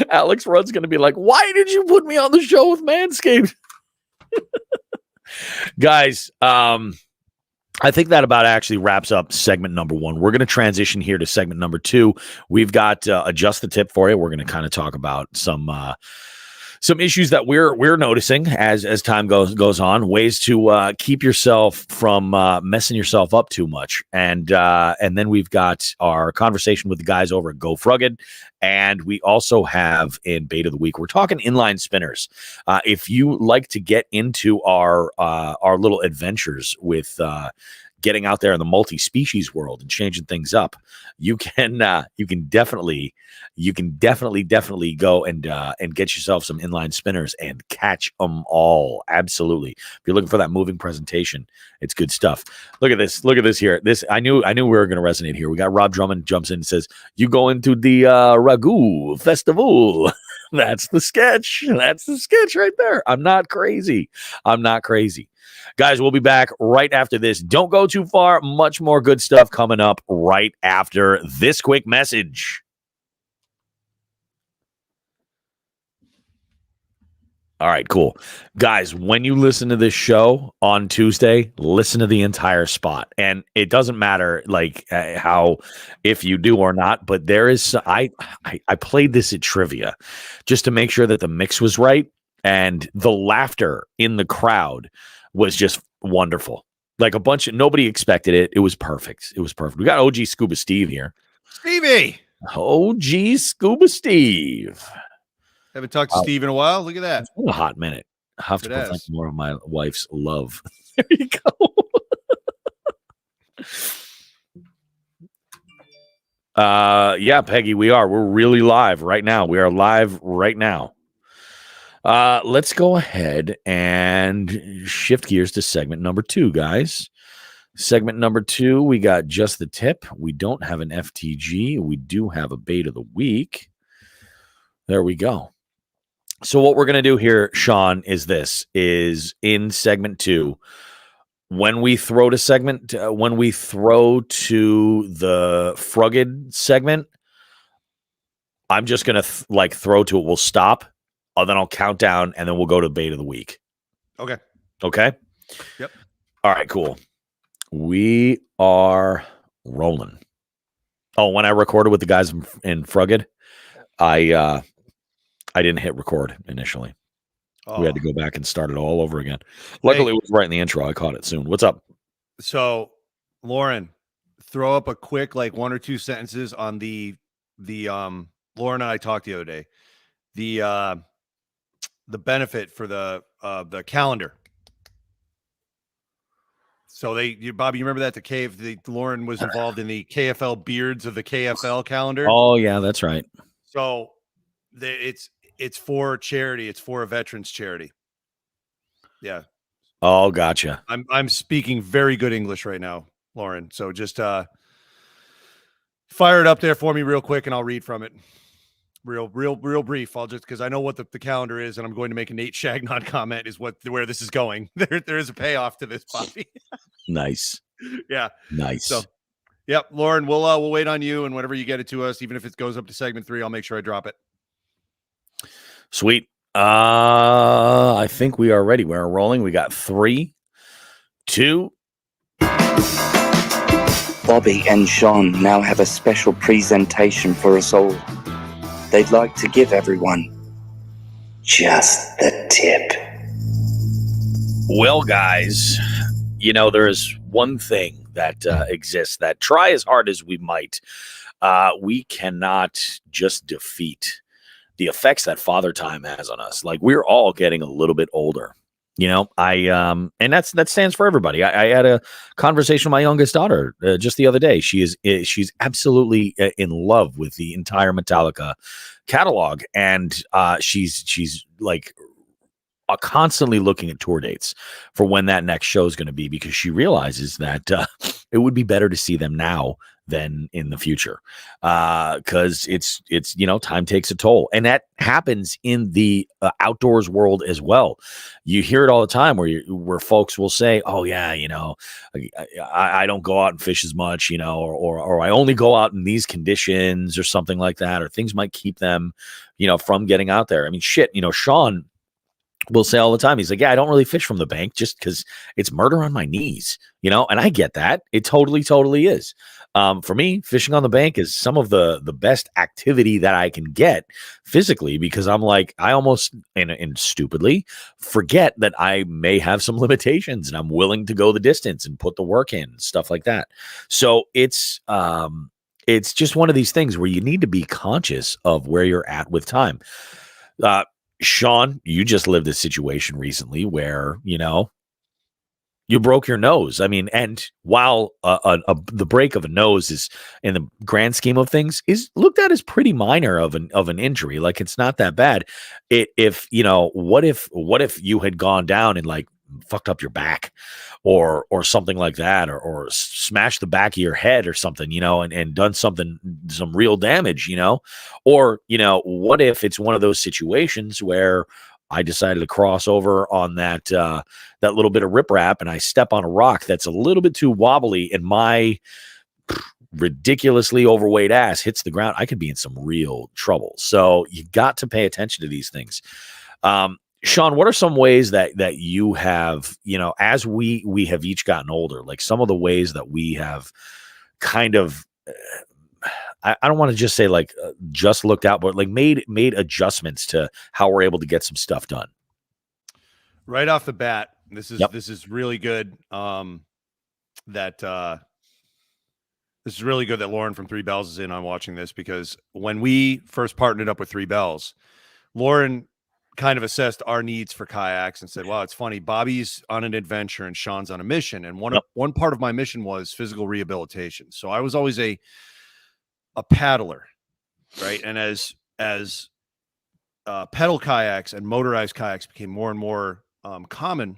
Alex Rudd's gonna be like, why did you put me on the show with Manscaped? Guys, I think that about actually wraps up segment number 1. We're going to transition here to segment number 2. We've got adjust the tip for you. We're going to kind of talk about some issues that we're noticing as time goes on, ways to keep yourself from messing yourself up too much, and then we've got our conversation with the guys over at Go Frugged, and we also have in Bait of the Week, we're talking inline spinners. If you like to get into our little adventures with getting out there in the multi-species world and changing things up, you can definitely go and get yourself some inline spinners and catch them all. Absolutely. If you're looking for that moving presentation, it's good stuff. Look at this here. I knew we were going to resonate here. We got Rob Drummond jumps in and says, you go into the Ragu Festival. That's the sketch right there. I'm not crazy. Guys, we'll be back right after this. Don't go too far. Much more good stuff coming up right after this quick message. All right, cool. Guys, when you listen to this show on Tuesday, listen to the entire spot. And it doesn't matter like how, if you do or not, but there is, I played this at trivia just to make sure that the mix was right. And the laughter in the crowd was just wonderful. Like nobody expected it. It was perfect. We got OG Scuba Steve here. Stevie. OG Scuba Steve. Haven't talked to Steve in a while. Look at that. It's been a hot minute. I have to put more of my wife's love. There you go. Yeah, Peggy, we're really live right now. We are live right now. Let's go ahead and shift gears to segment number 2, guys. Segment number 2, we got just the tip. We don't have an FTG. We do have a bait of the week. There we go. So what we're going to do here, Sean, is in segment 2, when we throw to the Frugged segment, I'm just going to throw to it. We'll stop. Then I'll count down, and then we'll go to bait of the week. Okay. Yep. All right, cool. We are rolling. Oh, when I recorded with the guys in Frugged, I didn't hit record initially. Oh. We had to go back and start it all over again. Luckily, it was right in the intro. I caught it soon. What's up? So, Lauren, throw up a quick 1 or 2 sentences on the Lauren and I talked the other day. The benefit for the calendar. So Bobby, you remember that Lauren was involved in the KFL Beards of the KFL calendar. Oh yeah, that's right. So it's for charity. It's for a veterans charity. Yeah. Oh, gotcha. I'm speaking very good English right now, Lauren. So just fire it up there for me real quick, and I'll read from it. Real brief. I'll just, because I know what the calendar is, and I'm going to make a Nate Shagnon comment is where this is going. There is a payoff to this, Bobby. Nice. Yeah. Nice. So, yep, Lauren, we'll wait on you, and whenever you get it to us, even if it goes up to segment 3, I'll make sure I drop it. Sweet. I think we are ready. We're rolling. We got 3, 2. Bobby and Sean now have a special presentation for us all. They'd like to give everyone just the tip. Well, guys, there is one thing that exists that, try as hard as we might, we cannot just defeat the effects that Father Time has on us. Like, we're all getting a little bit older. And that stands for everybody. I had a conversation with my youngest daughter just the other day. She's absolutely in love with the entire Metallica catalog, and she's like constantly looking at tour dates for when that next show is going to be, because she realizes that it would be better to see them now than in the future, because it's time takes a toll, and that happens in the outdoors world as well. You hear it all the time where folks will say, "Oh yeah, I don't go out and fish as much, or I only go out in these conditions," or something like that, or things might keep them, from getting out there. I mean, shit, Sean will say all the time, he's like, "Yeah, I don't really fish from the bank just because it's murder on my knees," and I get that. It totally is. For me, fishing on the bank is some of the best activity that I can get physically, because I'm like, I almost and stupidly forget that I may have some limitations, and I'm willing to go the distance and put the work in, stuff like that. So it's just one of these things where you need to be conscious of where you're at with time. Sean, you just lived a situation recently where, you broke your nose. I mean, and while the break of a nose is, in the grand scheme of things, is looked at as pretty minor of an injury, like it's not that bad. What if you had gone down and like fucked up your back or something like that, or smashed the back of your head or something, and done some real damage, or, what if it's one of those situations where I decided to cross over on that little bit of riprap, and I step on a rock that's a little bit too wobbly, and my ridiculously overweight ass hits the ground, I could be in some real trouble. So you got to pay attention to these things. Sean, what are some ways that you have, as we have each gotten older, like some of the ways that we have kind of, I don't want to just say like just looked out, but like made adjustments to how we're able to get some stuff done? Right off the bat, this is really good. This is really good that Lauren from Three Bells is in on watching this, because when we first partnered up with Three Bells, Lauren kind of assessed our needs for kayaks and said, "Wow, it's funny. Bobby's on an adventure and Sean's on a mission." And one part of my mission was physical rehabilitation. So I was always a paddler, right? And as pedal kayaks and motorized kayaks became more and more common,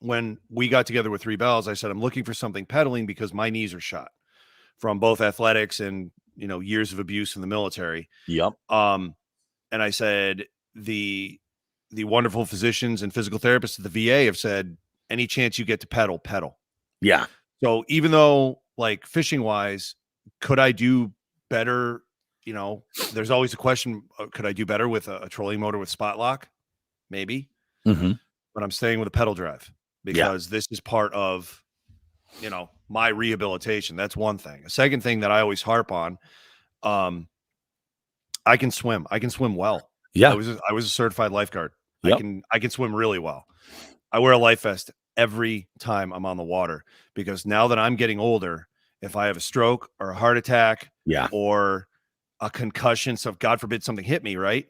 when we got together with Three Bells, I said, "I'm looking for something pedaling because my knees are shot from both athletics and years of abuse in the military." Yep. And I said, the wonderful physicians and physical therapists at the VA have said, any chance you get to pedal. Yeah. So even though, like, fishing wise, could I do better? There's always a question, could I do better with a trolling motor with spot lock? Maybe. Mm-hmm. But I'm staying with a pedal drive because this is part of, my rehabilitation. That's one thing. A second thing that I always harp on, I can swim. I can swim well. Yeah. I was a certified lifeguard. Yep. I can swim really well. I wear a life vest every time I'm on the water, because now that I'm getting older, if I have a stroke or a heart attack, or a concussion. So if God forbid something hit me, right?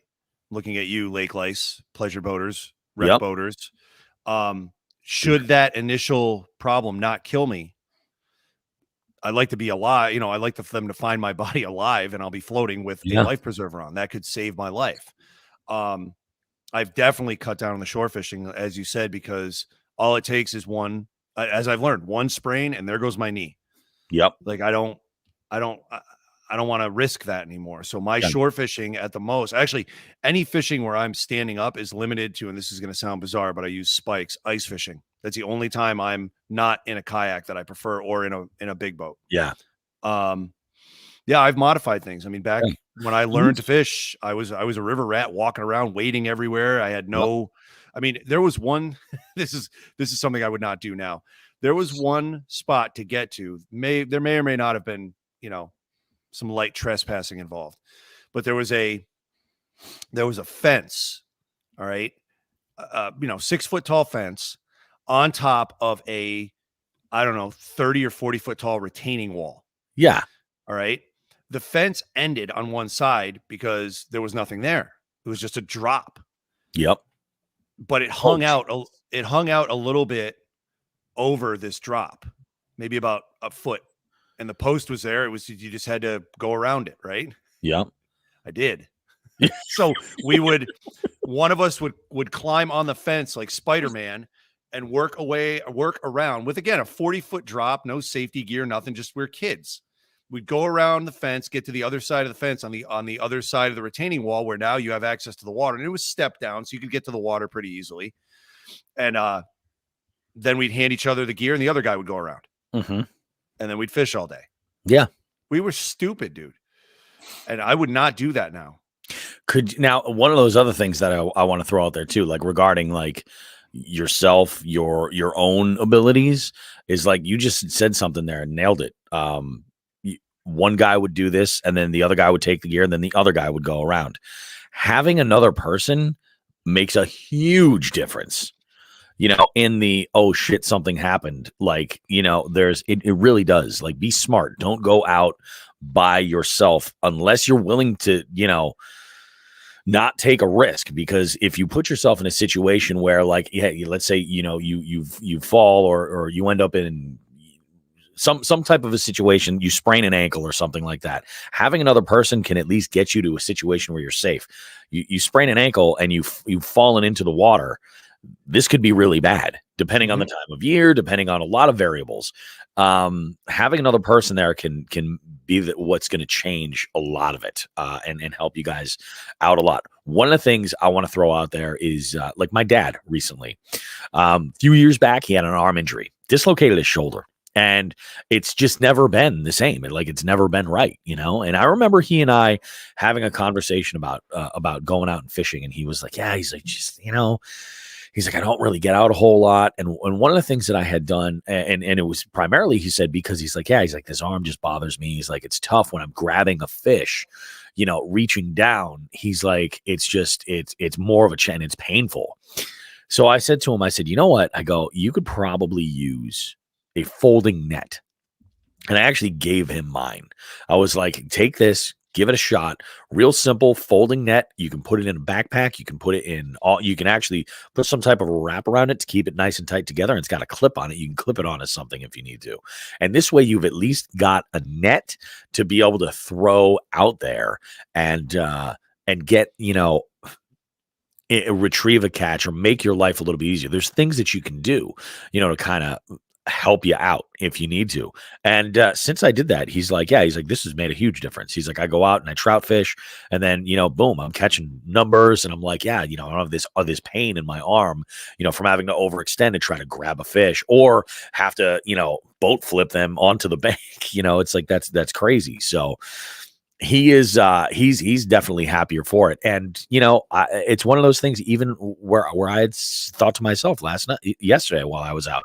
Looking at you, lake lice, pleasure boaters, rec Yep. boaters. Should that initial problem not kill me, I'd like to be alive. You know, I'd like for them to find my body alive and I'll be floating with a life preserver on. That could save my life. I've definitely cut down on the shore fishing, as you said, because all it takes is one, as I've learned, one sprain and there goes my knee. Yep. Like I don't want to risk that anymore. So my shore fishing at the most, actually any fishing where I'm standing up is limited to, and this is going to sound bizarre, but I use spikes, ice fishing. That's the only time I'm not in a kayak that I prefer, or in a big boat. Yeah. Yeah, I've modified things. I mean, back when I learned to fish, I was a river rat walking around, wading everywhere. I had no, I mean, there was one, this is something I would not do now. There was one spot to get to. There may or may not have been, you know, some light trespassing involved, but there was a fence. All right. 6 foot tall fence on top of a, I don't know, 30 or 40 foot tall retaining wall. Yeah. All right. The fence ended on one side because there was nothing there. It was just a drop. Yep. But it hung out a little bit over this drop, maybe about a foot. And the post was there. You just had to go around it, right? Yep. I did. So one of us would climb on the fence like Spider-Man and work around with, again, a 40-foot drop, no safety gear, nothing, just we're kids. We'd go around the fence, get to the other side of the fence on the other side of the retaining wall where now you have access to the water. And it was step down, so you could get to the water pretty easily. And then we'd hand each other the gear and the other guy would go around. Mm-hmm. And then we'd fish all day. Yeah. We were stupid, dude. And I would not do that now. Now, one of those other things that I want to throw out there too, like regarding like yourself, your own abilities, is like you just said something there and nailed it. One guy would do this and then the other guy would take the gear and then the other guy would go around. Having another person makes a huge difference, you know, in the, oh shit, something happened. Like, you know, it really does. Like, be smart. Don't go out by yourself unless you're willing to, you know, not take a risk. Because if you put yourself in a situation where, like, yeah, let's say, you know, you fall or you end up in some type of a situation, you sprain an ankle or something like that, having another person can at least get you to a situation where you're safe. You sprain an ankle and you've fallen into the water. This could be really bad, depending on the time of year, depending on a lot of variables. Having another person there can be what's going to change a lot of it, and help you guys out a lot. One of the things I want to throw out there is like my dad recently, a few years back, he had an arm injury, dislocated his shoulder. And it's just never been the same. It's never been right, you know? And I remember he and I having a conversation about going out and fishing. And he was like, yeah, he's like, just, you know, he's like, I don't really get out a whole lot. And one of the things that I had done, and it was primarily, he said, because he's like, yeah, he's like, this arm just bothers me. He's like, it's tough when I'm grabbing a fish, you know, reaching down. He's like, it's just, it's more of a challenge. It's painful. So I said to him, I said, you know what? I go, you could probably use a folding net. And I actually gave him mine. I was like, take this, give it a shot. Real simple folding net. You can put it in a backpack. You can put it in you can actually put some type of a wrap around it to keep it nice and tight together. And it's got a clip on it. You can clip it onto something if you need to. And this way you've at least got a net to be able to throw out there and get, you know, retrieve a catch or make your life a little bit easier. There's things that you can do, you know, to kind of help you out if you need to. And since I did that, he's like, this has made a huge difference. He's like, I go out and I trout fish and then, you know, boom, I'm catching numbers. And I'm like, yeah, you know, I don't have this pain in my arm, you know, from having to overextend and try to grab a fish or have to, you know, boat flip them onto the bank. You know, it's like, that's crazy. So he is, he's definitely happier for it. And, you know, it's one of those things, even where I had thought to myself yesterday while I was out,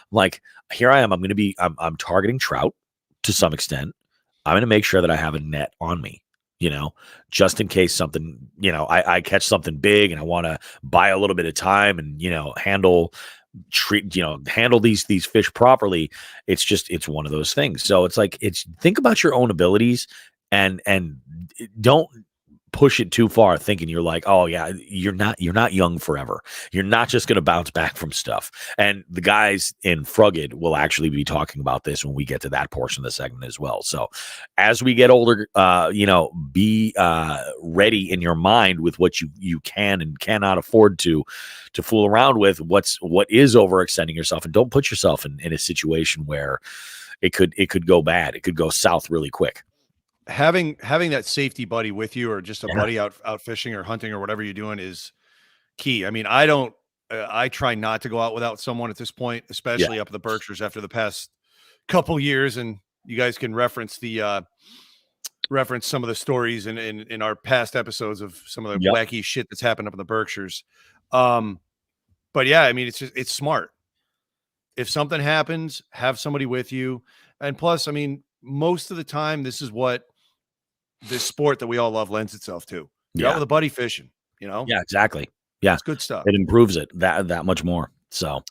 like, here I am, I'm targeting trout to some extent. I'm going to make sure that I have a net on me, you know, just in case something, you know, I catch something big and I want to buy a little bit of time and, you know, handle these fish properly. It's one of those things. So it's like, think about your own abilities and don't push it too far thinking you're like, oh yeah, you're not young forever. You're not just going to bounce back from stuff. And the guys in Frugged will actually be talking about this when we get to that portion of the segment as well. So as we get older, be ready in your mind with what you can and cannot afford to fool around with what is overextending yourself, and don't put yourself in a situation where it could go bad. It could go south really quick. Having that safety buddy with you, or just a buddy out fishing or hunting or whatever you're doing, is key. I mean, I try not to go out without someone at this point, especially up in the Berkshires after the past couple years. And you guys can reference some of the stories in our past episodes of some of the wacky shit that's happened up in the Berkshires. But yeah, I mean, it's smart. If something happens, have somebody with you. And plus, I mean, most of the time, this is what this sport that we all love lends itself to. You're out with a buddy fishing, you know? Yeah, exactly. Yeah. It's good stuff. It improves it that much more. So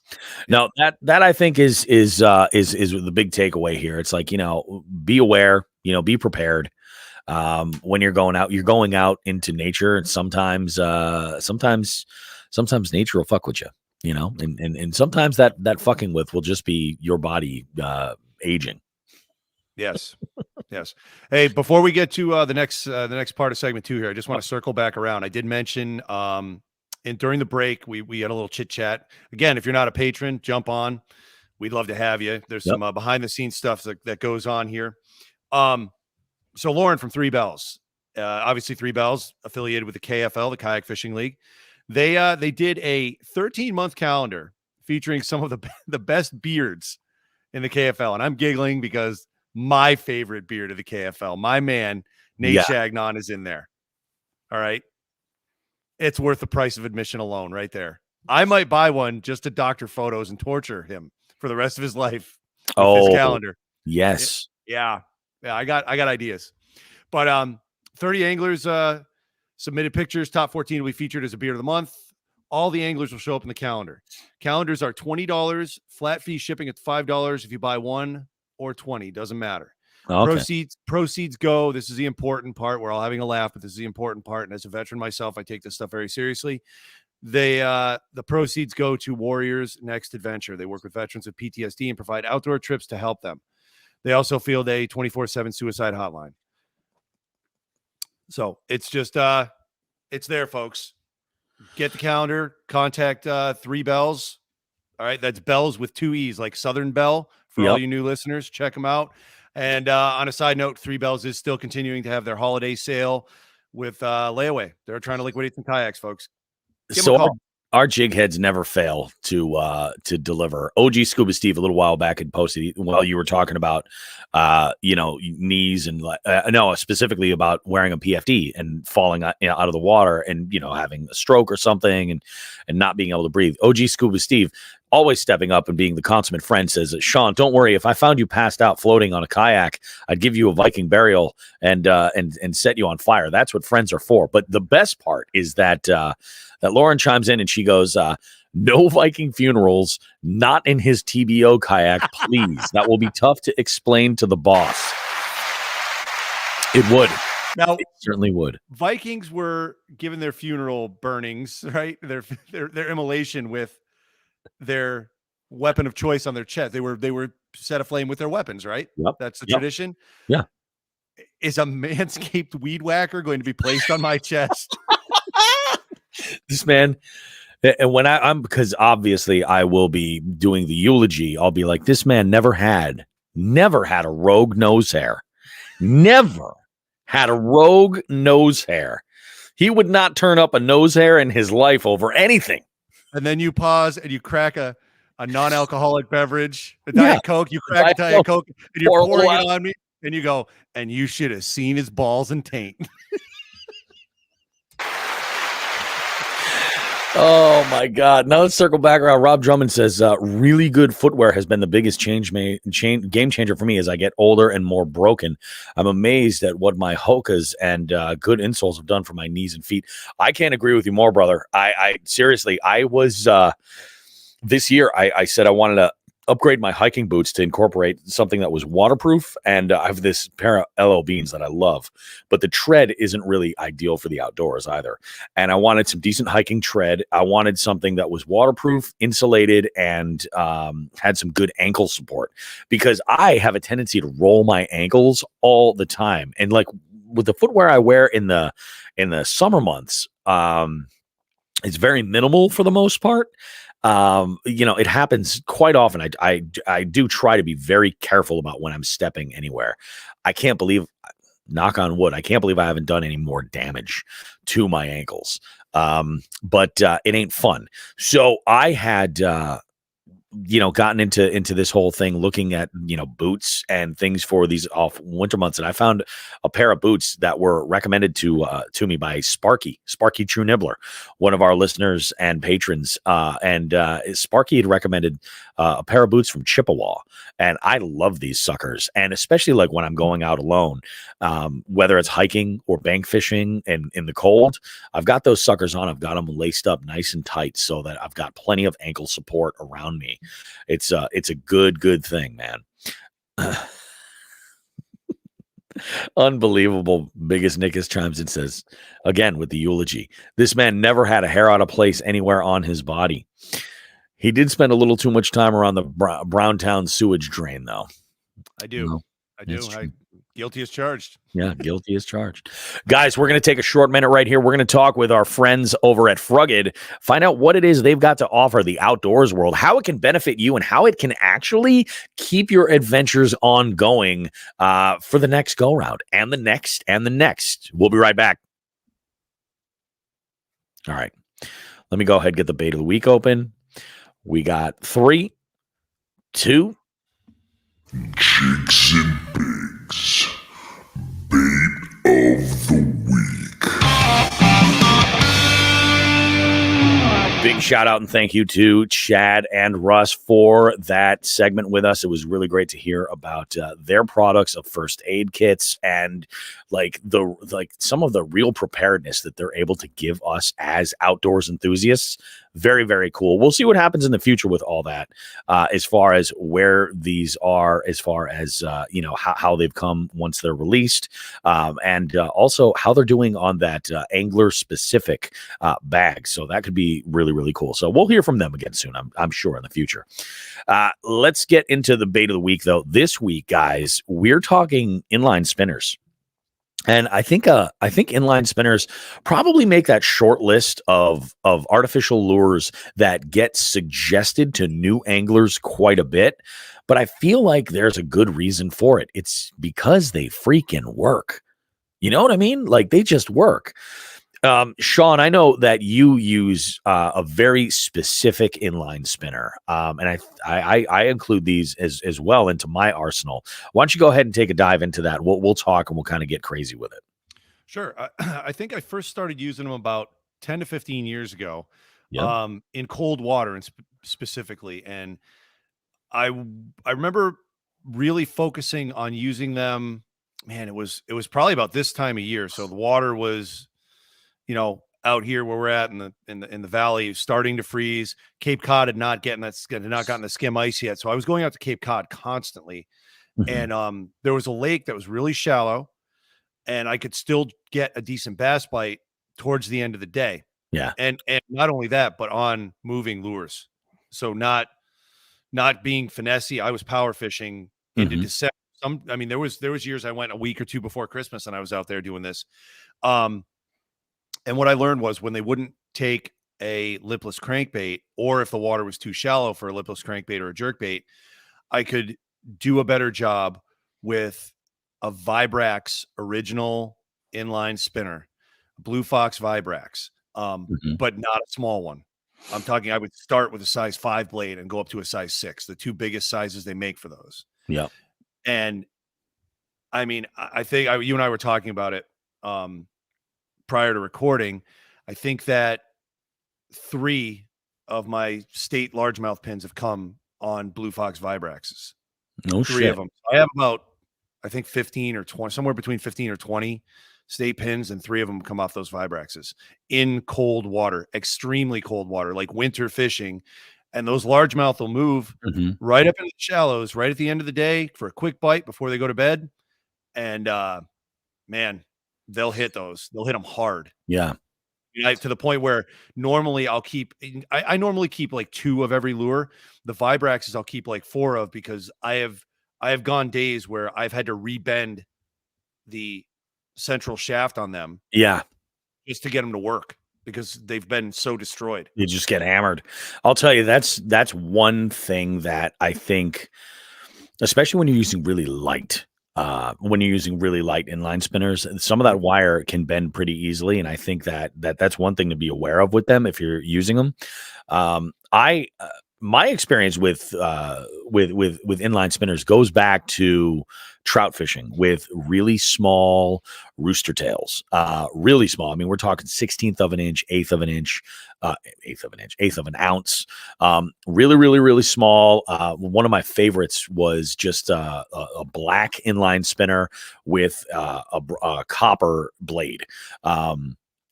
no, that I think is the big takeaway here. It's like, be aware, be prepared. When you're going out into nature, and sometimes nature will fuck with you, and sometimes that fucking with will just be your body aging. Yes. Yes. Hey, before we get to the next part of segment 2 here, I just want to circle back around. I did mention during the break, we had a little chit chat. Again, if you're not a patron, jump on. We'd love to have you. There's some behind the scenes stuff that goes on here. So Lauren from Three Bells, obviously Three Bells affiliated with the KFL, the Kayak Fishing League. They did a 13-month calendar featuring some of the best beards in the KFL. And I'm giggling because my favorite beard of the KFL, my man, Nate Chagnon, is in there. All right. It's worth the price of admission alone right there. I might buy one just to doctor photos and torture him for the rest of his life. His calendar. Yes. Yeah. I got ideas. But 30 anglers submitted pictures. Top 14 will be featured as a beard of the month. All the anglers will show up in the calendar. Calendars are $20. Flat fee shipping at $5 if you buy one or 20. Doesn't matter. Okay. Proceeds go. This is the important part. We're all having a laugh, but this is the important part. And as a veteran myself, I take this stuff very seriously. The proceeds go to Warriors Next Adventure. They work with veterans with PTSD and provide outdoor trips to help them. They also field a 24/7 suicide hotline. So it's just it's there, folks. Get the calendar. Contact Three Bells. All right, that's Bells with 2 E's, like Southern Belle. For all you new listeners, check them out. And on a side note, Three Bells is still continuing to have their holiday sale with layaway. They're trying to liquidate some kayaks, folks. So our jig heads never fail to deliver. OG Scuba Steve a little while back had posted while you were talking about knees and specifically about wearing a PFD and falling out of the water and having a stroke or something and not being able to breathe. OG Scuba Steve, always stepping up and being the consummate friend, says, Sean, don't worry. If I found you passed out floating on a kayak, I'd give you a Viking burial and set you on fire. That's what friends are for. But the best part is that Lauren chimes in and she goes, no Viking funerals, not in his TBO kayak, please. That will be tough to explain to the boss. It would. Now, it certainly would. Vikings were given their funeral burnings, right? Their immolation with their weapon of choice on their chest. They were set aflame with their weapons, right? Yep. That's the tradition. Yeah. Is a manscaped weed whacker going to be placed on my chest? This man, and when I'm because obviously I will be doing the eulogy, I'll be like, this man never had a rogue nose hair. Never had a rogue nose hair. He would not turn up a nose hair in his life over anything. And then you pause and you crack a non-alcoholic beverage, a Diet Coke. You crack a Diet Coke and you're pouring it on me. And you go, and you should have seen his balls and taint. Oh my God. Now let's circle back around. Rob Drummond says, really good footwear has been the biggest game changer for me as I get older and more broken. I'm amazed at what my Hokas and good insoles have done for my knees and feet. I can't agree with you more, brother. I seriously, I was, this year, I said I wanted to upgrade my hiking boots to incorporate something that was waterproof. And I have this pair of LL Beans that I love, but the tread isn't really ideal for the outdoors either. And I wanted some decent hiking tread. I wanted something that was waterproof, insulated, and had some good ankle support, because I have a tendency to roll my ankles all the time. And like with the footwear I wear in the summer months, it's very minimal for the most part. It happens quite often. I do try to be very careful about when I'm stepping anywhere. I can't believe, knock on wood, I can't believe I haven't done any more damage to my ankles. But it ain't fun. So I had gotten into this whole thing, looking at boots and things for these off winter months, and I found a pair of boots that were recommended to me by Sparky True Nibbler, one of our listeners and patrons, and Sparky had recommended a pair of boots from Chippewa, and I love these suckers, and especially like when I'm going out alone, whether it's hiking or bank fishing and in the cold, I've got those suckers on. I've got them laced up nice and tight so that I've got plenty of ankle support around me. It's a good thing, man. Unbelievable. Biggest Nickus chimes and says, again with the eulogy, this man never had a hair out of place anywhere on his body. He did spend a little too much time around the Browntown sewage drain, though. I do. Guilty as charged. Yeah, guilty as charged. Guys, we're going to take a short minute right here. We're going to talk with our friends over at Frugged, find out what it is they've got to offer the outdoors world, how it can benefit you, and how it can actually keep your adventures ongoing for the next go-round and the next and the next. We'll be right back. All right. Let me go ahead and get the bait of the week open. We got 3, 2. Jigs and Bigs, bait of the week. Big shout out and thank you to Chad and Russ for that segment with us. It was really great to hear about their products of first aid kits and some of the real preparedness that they're able to give us as outdoors enthusiasts. Very, very cool. We'll see what happens in the future with all that, as far as where these are, as far as, how they've come once they're released, and also how they're doing on that angler specific bag. So that could be really, really cool. So we'll hear from them again soon, I'm sure, in the future. Let's get into the bait of the week, though. This week, guys, we're talking inline spinners. And I think inline spinners probably make that short list of artificial lures that get suggested to new anglers quite a bit. But I feel like there's a good reason for it. It's because they freaking work. You know what I mean? Like, they just work. Sean, I know that you use a very specific inline spinner, and I include these as well into my arsenal. Why don't you go ahead and take a dive into that? We'll talk and we'll kind of get crazy with it. Sure. I think I first started using them about 10 to 15 years ago, in cold water and specifically. And I remember really focusing on using them. Man, it was probably about this time of year. So the water was, out here where we're at in the valley, starting to freeze. Cape Cod had not gotten the skim ice yet. So I was going out to Cape Cod constantly. Mm-hmm. And there was a lake that was really shallow, and I could still get a decent bass bite towards the end of the day. Yeah. And not only that, but on moving lures. So not being finessey. I was power fishing into December. There was years I went a week or two before Christmas and I was out there doing this. And what I learned was when they wouldn't take a lipless crankbait, or if the water was too shallow for a lipless crankbait or a jerkbait, I could do a better job with a Vibrax original inline spinner, Blue Fox Vibrax, but not a small one. I'm talking, I would start with a size 5 blade and go up to a size 6, the 2 biggest sizes they make for those. Yeah. And I mean, I think you and I were talking about it prior to recording. I think that 3 of my state largemouth pins have come on Blue Fox Vibraxes. No 3 shit. of them. I have about, I think 15 or 20, somewhere between 15 or 20 state pins, and 3 of them come off those Vibraxes in cold water, extremely cold water, like winter fishing. and those largemouth will move Mhm. right up into the shallows, right at the end of the day for a quick bite before they go to bed. And man, they'll hit those. They'll hit them hard. Yeah. To the point where normally I normally keep like 2 of every lure. The Vibraxes I'll keep like 4 of because I have gone days where I've had to rebend the central shaft on them Yeah. just to get them to work because they've been so destroyed. You just get hammered. I'll tell you, that's one thing that I think, especially when you're using really light, inline spinners, some of that wire can bend pretty easily, and I think that's one thing to be aware of with them if you're using them. I My experience with inline spinners goes back to trout fishing with really small rooster tails, really small. I mean, we're talking 1/16 of an inch, eighth of an inch, eighth of an ounce. Really, really, really small. One of my favorites was just a black inline spinner with a copper blade.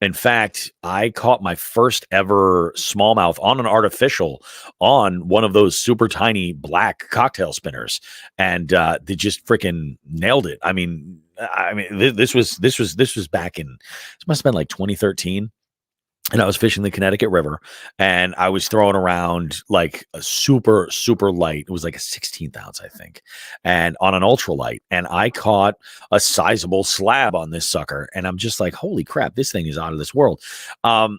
In fact, I caught my first ever smallmouth on an artificial on one of those super tiny black cocktail spinners, and they just freaking nailed it. This was back in, this must have been like 2013. And I was fishing the Connecticut River, and I was throwing around like a super, super light. It was like a 16th ounce, I think, and on an ultralight. And I caught a sizable slab on this sucker. And I'm just like, holy crap, this thing is out of this world. But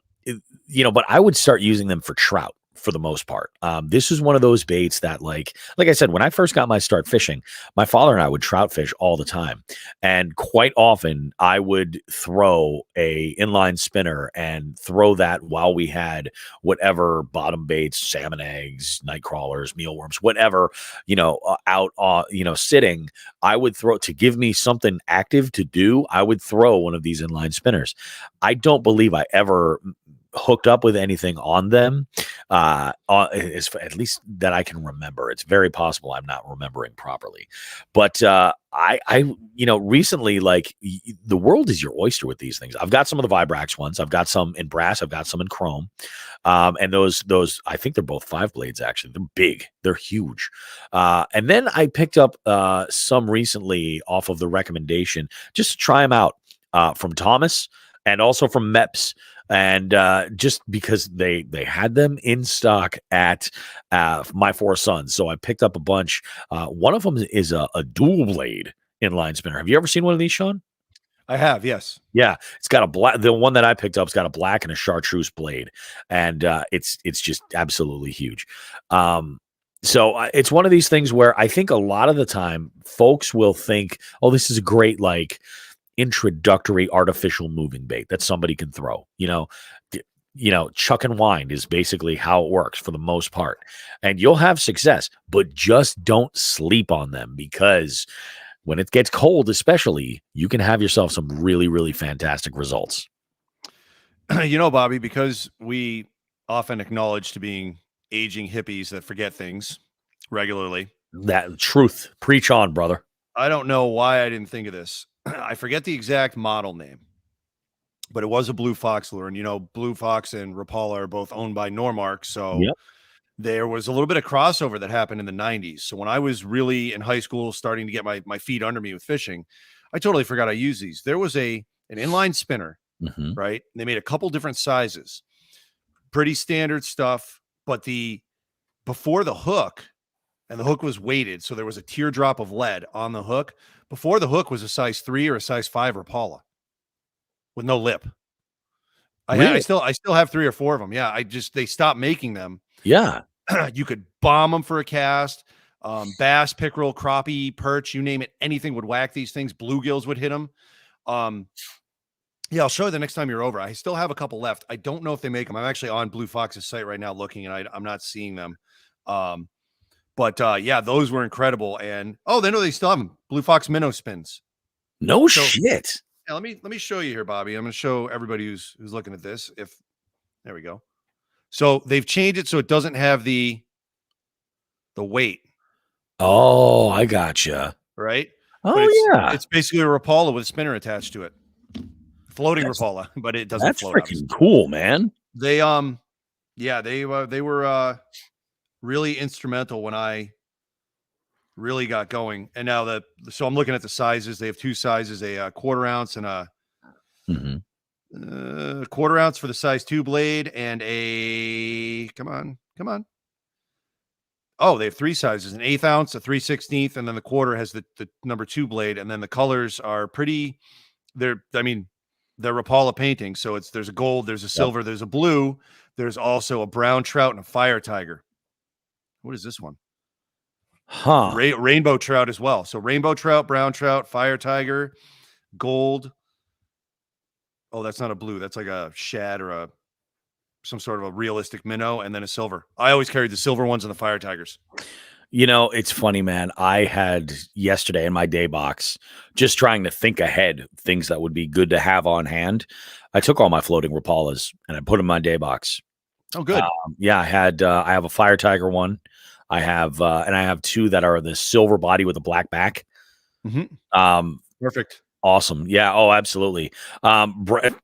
I would start using them for trout for the most part. This is one of those baits that like I said, when I first got my start fishing, my father and I would trout fish all the time. And quite often I would throw a inline spinner and throw that while we had whatever bottom baits, salmon eggs, night crawlers, mealworms, whatever, out, sitting. I would throw to give me something active to do. I would throw one of these inline spinners. I don't believe I ever hooked up with anything on them, at least that I can remember. It's very possible I'm not remembering properly, but I recently, like, the world is your oyster with these things. I've got some of the Vibrax ones. I've got some in brass. I've got some in chrome, and those I think they're both 5 blades. Actually, they're big. They're huge. And then I picked up some recently off of the recommendation just to try them out from Thomas and also from Meps. And just because they had them in stock at My Four Sons, so I picked up a bunch. One of them is a dual blade inline spinner. Have you ever seen one of these, Sean? I have, yes. Yeah, it's got a black. The one that I picked up's got a black and a chartreuse blade, and it's just absolutely huge. So it's one of these things where I think a lot of the time folks will think, "Oh, this is a great introductory artificial moving bait that somebody can throw." Chuck and wind is basically how it works for the most part, and you'll have success, but just don't sleep on them, because when it gets cold, especially, you can have yourself some really, really fantastic results. Bobby, because we often acknowledge to being aging hippies that forget things regularly. That truth. Preach on, brother. I don't know why I didn't think of this. I forget the exact model name, but it was a Blue Fox lure. And, Blue Fox and Rapala are both owned by Normark. So Yep. There was a little bit of crossover that happened in the 90s. So when I was really in high school, starting to get my feet under me with fishing, I totally forgot I used these. There was an inline spinner, Mm-hmm. right? They made a couple different sizes, pretty standard stuff, but before the hook, and the hook was weighted, so there was a teardrop of lead on the hook. Before the hook was a size 3 or a size 5 Rapala with no lip. I still have 3 or 4 of them. Yeah, they stopped making them. Yeah. You could bomb them for a cast. Bass, pickerel, crappie, perch, you name it, anything would whack these things. Bluegills would hit them. Yeah, I'll show you the next time you're over. I still have a couple left. I don't know if they make them. I'm actually on Blue Fox's site right now looking, and I'm not seeing them. But yeah, those were incredible. And they still have them. Blue Fox minnow spins. No shit. Yeah, let me show you here, Bobby. I'm going to show everybody who's looking at this. There we go. So they've changed it so it doesn't have the weight. Oh, I gotcha. Right? Oh, yeah. It's basically a Rapala with a spinner attached to it. Floating Rapala, but it doesn't float. That's freaking cool, man. They were really instrumental when I really got going. And now so I'm looking at the sizes. They have 2 sizes, a quarter ounce and a quarter ounce for the size 2 blade, and a come on. Oh, they have 3 sizes: an 1/8 ounce, a 3/16, and then the quarter has the number 2 blade. And then the colors are pretty. They're Rapala painting. So there's a gold, there's a silver, there's a blue, there's also a brown trout and a fire tiger. What is this one? Huh. Rainbow trout as well. So rainbow trout, brown trout, fire tiger, gold. Oh, that's not a blue. That's like a shad or some sort of a realistic minnow, and then a silver. I always carried the silver ones and the fire tigers. You know, it's funny, man. I had yesterday in my day box, just trying to think ahead, things that would be good to have on hand. I took all my floating Rapalas and I put them in my day box. Oh, good. Yeah, I have a fire tiger one. I have, and I have 2 that are the silver body with a black back. Perfect. Awesome. Yeah. Oh, absolutely.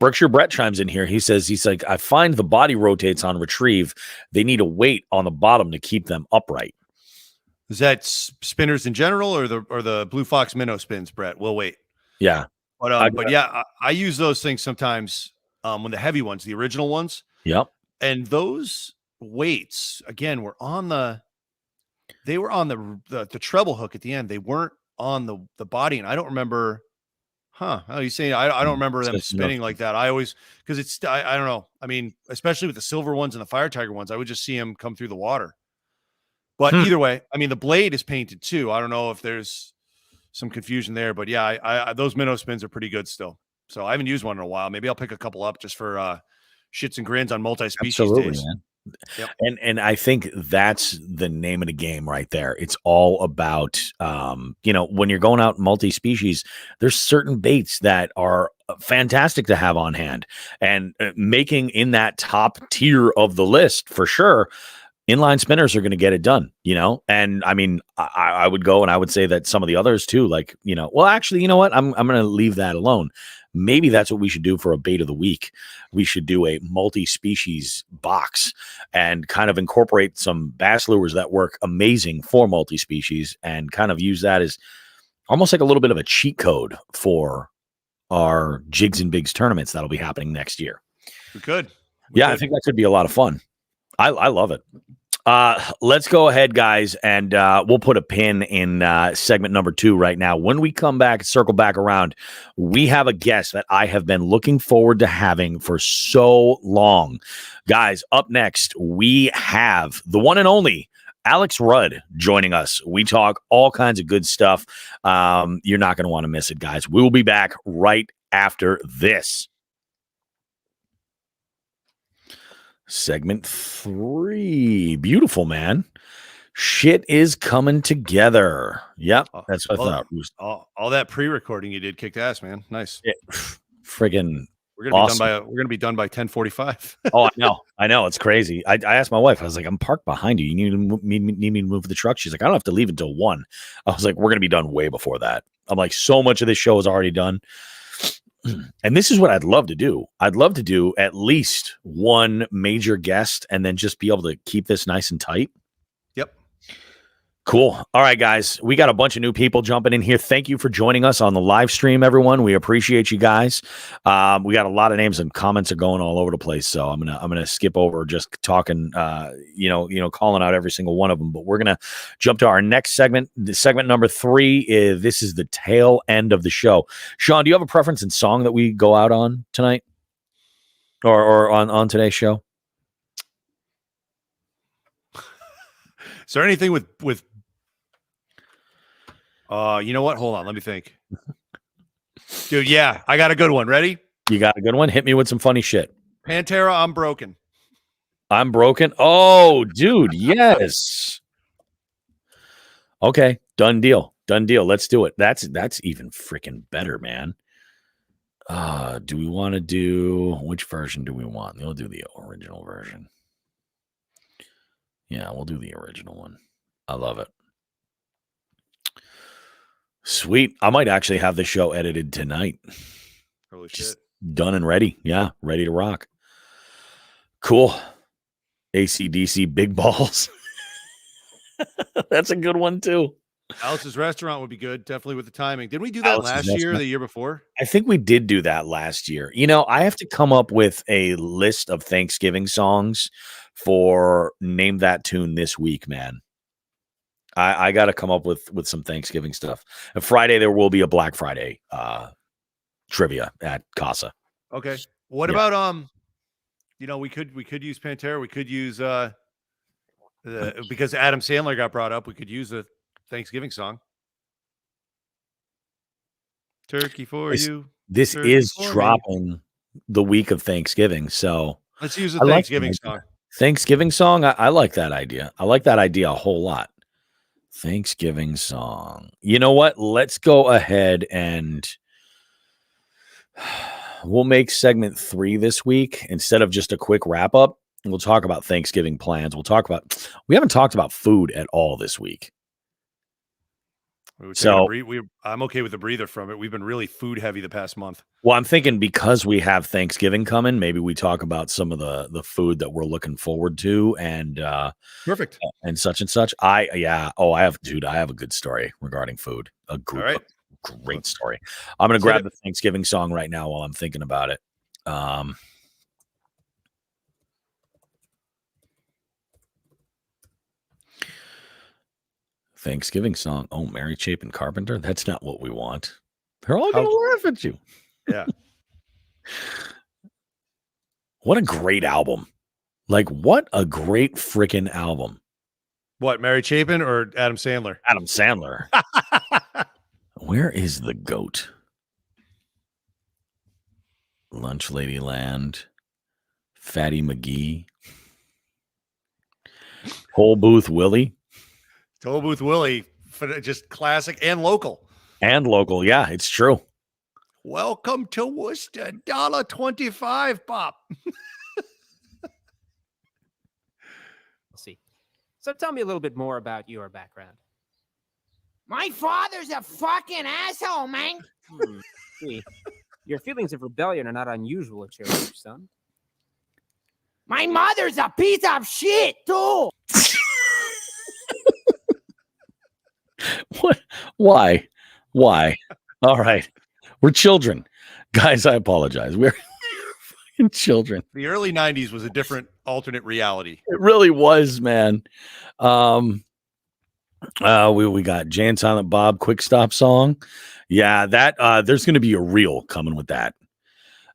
Berkshire Brett chimes in here. He's like, I find the body rotates on retrieve. They need a weight on the bottom to keep them upright. Is that spinners in general or the Blue Fox minnow spins, Brett? We'll wait. Yeah. But yeah, I use those things sometimes when the heavy ones, the original ones. Yep. And those weights, again, were on the treble hook at the end. They weren't on the body. And I don't remember. How you saying? I don't remember them spinning like that. I always, because I don't know. I mean, especially with the silver ones and the fire tiger ones, I would just see them come through the water. But either way, I mean, the blade is painted too. I don't know if there's some confusion there, but yeah, I those minnow spins are pretty good still. So I haven't used one in a while. Maybe I'll pick a couple up just for shits and grins on multi-species days. Man. Yep. And I think that's the name of the game right there. It's all about, when you're going out multi-species, there's certain baits that are fantastic to have on hand, and making in that top tier of the list for sure. Inline spinners are going to get it done, and I mean, I would go and I would say that some of the others too, like, well, actually, you know what? I'm going to leave that alone. Maybe that's what we should do for a bait of the week. We should do a multi-species box and kind of incorporate some bass lures that work amazing for multi-species and kind of use that as almost like a little bit of a cheat code for our Jigs and Bigs tournaments that'll be happening next year. We could. I think that could be a lot of fun. I love it. Let's go ahead, guys, and we'll put a pin in segment number 2 right now. When we come back, circle back around, we have a guest that I have been looking forward to having for so long. Guys, up next, we have the one and only Alex Rudd joining us. We talk all kinds of good stuff. You're not going to want to miss it, guys. We will be back right after this. Segment 3. Beautiful, man. Shit is coming together. Yep. That's what I thought. All that pre-recording you did kicked ass, man. Nice. Friggin' we're gonna be done by 10:45. Oh, I know. It's crazy. I asked my wife, I was like, I'm parked behind you. You need me to move the truck? She's like, I don't have to leave until 1. I was like, we're gonna be done way before that. I'm like, so much of this show is already done. And this is what I'd love to do. I'd love to do at least one major guest and then just be able to keep this nice and tight. Yep. Cool. All right, guys. We got a bunch of new people jumping in here. Thank you for joining us on the live stream, everyone. We appreciate you guys. We got a lot of names and comments are going all over the place. So I'm gonna skip over just talking, calling out every single one of them. But we're gonna jump to our next segment. Segment number 3 this is the tail end of the show. Sean, do you have a preference in song that we go out on tonight, or on today's show? Is there anything with you know what? Hold on. Let me think. Dude, yeah, I got a good one. Ready? You got a good one? Hit me with some funny shit. Pantera, I'm Broken. I'm Broken? Oh, dude, yes. Okay, done deal. Let's do it. That's even freaking better, man. Do we want to do, which version do we want? We'll do the original version. Yeah, we'll do the original one. I love it. Sweet. I might actually have the show edited tonight. Holy shit. Just done and ready. Yeah, ready to rock. Cool. AC/DC big balls. That's a good one too. Alice's Restaurant would be good, definitely with the timing. Didn't we do that Alice's last year or Restaurant. the year before? I think we did do that last year. I have to come up with a list of Thanksgiving songs for Name That Tune this week, man. I got to come up with some Thanksgiving stuff. And Friday there will be a Black Friday trivia at Casa. Okay. What Yeah. about we could use Pantera. We could use because Adam Sandler got brought up, we could use a Thanksgiving song. Turkey for you. This Turkey is for me. dropping the week of Thanksgiving, so Let's use a I like Thanksgiving that. song. Thanksgiving song. I like that idea. I like that idea a whole lot. Thanksgiving song. You know what? Let's go ahead and we'll make segment 3 this week instead of just a quick wrap up. We'll talk about Thanksgiving plans. We haven't talked about food at all this week. I'm okay with the breather from it. We've been really food heavy the past month. Well, I'm thinking because we have Thanksgiving coming, maybe we talk about some of the food that we're looking forward to and Perfect. And such and such. I have a good story regarding food. A great story. I'm going to grab the Thanksgiving song right now while I'm thinking about it. Thanksgiving song. Oh, Mary Chapin Carpenter. That's not what we want. They're all going to laugh at you. Yeah. What a great album. Like, what a great freaking album. What, Mary Chapin or Adam Sandler? Adam Sandler. Where is the goat? Lunch Lady Land. Fatty McGee. Toll Booth Willie. Toll Booth Willie, just classic and local. And local, yeah, it's true. Welcome to Worcester, $1.25, Pop. We'll see. So tell me a little bit more about your background. My father's a fucking asshole, man. See, your feelings of rebellion are not unusual at your age, son. My mother's a piece of shit, too. What? Why? All right. We're children. Guys, I apologize. We're fucking children. The early 90s was a different alternate reality. It really was, man. We got Jay and Silent Bob Quick Stop song. Yeah, that there's going to be a reel coming with that.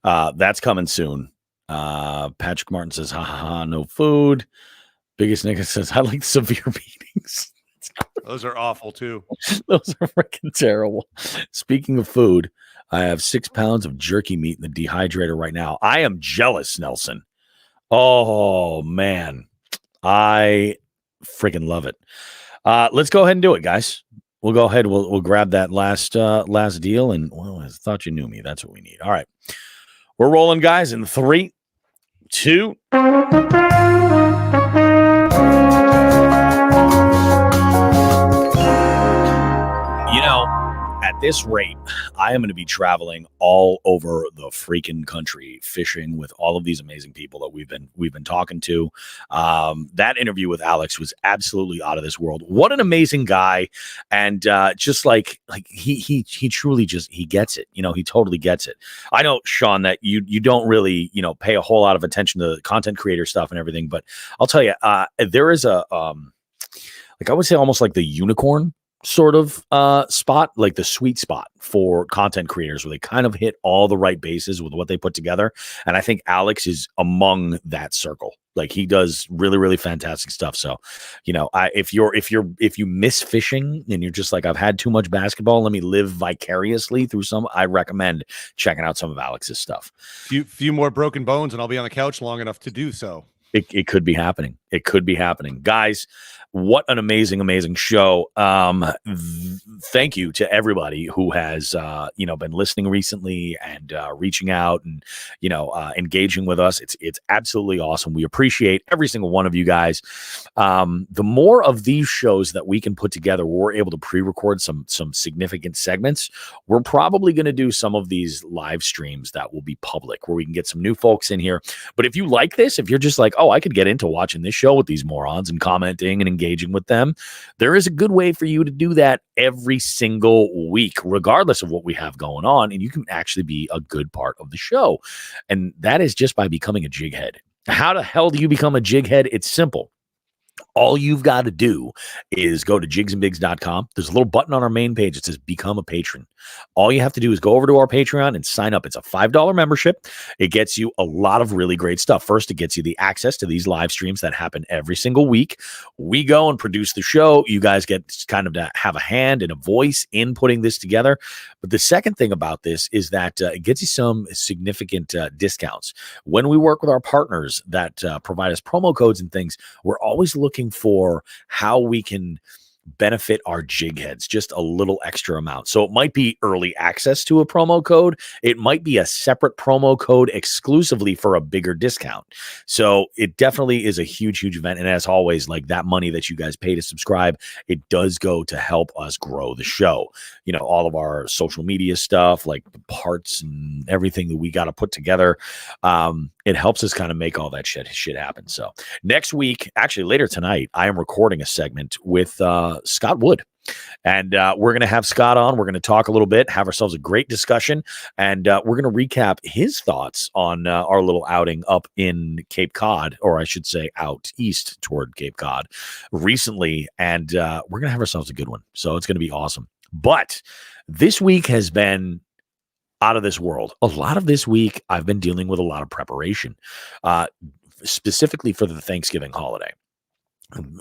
That's coming soon. Patrick Martin says, ha ha ha, no food. Biggest nigga says, I like severe beatings. Those are awful too. Those are freaking terrible. Speaking of food, I have 6 pounds of jerky meat in the dehydrator right now. I am jealous, Nelson. Oh man, I freaking love it. Let's go ahead and do it, guys. We'll go ahead. We'll grab that last deal, and well, I thought you knew me. That's what we need. All right, we're rolling, guys. In 3, 2. At this rate, I am going to be traveling all over the freaking country fishing with all of these amazing people that we've been talking to. That interview with Alex was absolutely out of this world. What an amazing guy, and just like he truly he gets it. He totally gets it. I know, Sean, that you don't really pay a whole lot of attention to content creator stuff and everything, but I'll tell you, there is a I would say almost like the unicorn sort of spot, like the sweet spot for content creators where they kind of hit all the right bases with what they put together. And I think Alex is among that circle. Like, he does really, really fantastic stuff. So, if you miss fishing and you're just like, I've had too much basketball, let me live vicariously through I recommend checking out some of Alex's stuff. Few more broken bones and I'll be on the couch long enough to do so. It could be happening. It could be happening. Guys, what an amazing, amazing show. Thank you to everybody who has, been listening recently and reaching out and, engaging with us. It's absolutely awesome. We appreciate every single one of you guys. The more of these shows that we can put together, we're able to pre-record some significant segments. We're probably going to do some of these live streams that will be public where we can get some new folks in here. But if you like this, if you're just like, oh, I could get into watching this show show with these morons and commenting and engaging with them, there is a good way for you to do that every single week, regardless of what we have going on. And you can actually be a good part of the show. And that is just by becoming a jighead. How the hell do you become a jighead? It's simple. All you've got to do is go to jigsandbigs.com. There's a little button on our main page that says become a patron. All you have to do is go over to our Patreon and sign up. It's a $5 membership. It gets you a lot of really great stuff. First, it gets you the access to these live streams that happen every single week. We go and produce the show. You guys get kind of to have a hand and a voice in putting this together. But the second thing about this is that it gets you some significant discounts. When we work with our partners that provide us promo codes and things, we're always looking for how we can benefit our jig heads just a little extra amount. So it might be early access to a promo code. It might be a separate promo code exclusively for a bigger discount. So it definitely is a huge, huge event. And as always, like that money that you guys pay to subscribe, it does go to help us grow the show. You know, all of our social media stuff, like the parts and everything that we got to put together. It helps us kind of make all that shit happen. So next week, actually later tonight, I am recording a segment with Scott Wood. And we're going to have Scott on. We're going to talk a little bit, have ourselves a great discussion, and we're going to recap his thoughts on our little outing up in Cape Cod, or I should say out east toward Cape Cod recently. And we're going to have ourselves a good one. So it's going to be awesome. But this week has been out of this world. A lot of this week, I've been dealing with a lot of preparation, specifically for the Thanksgiving holiday.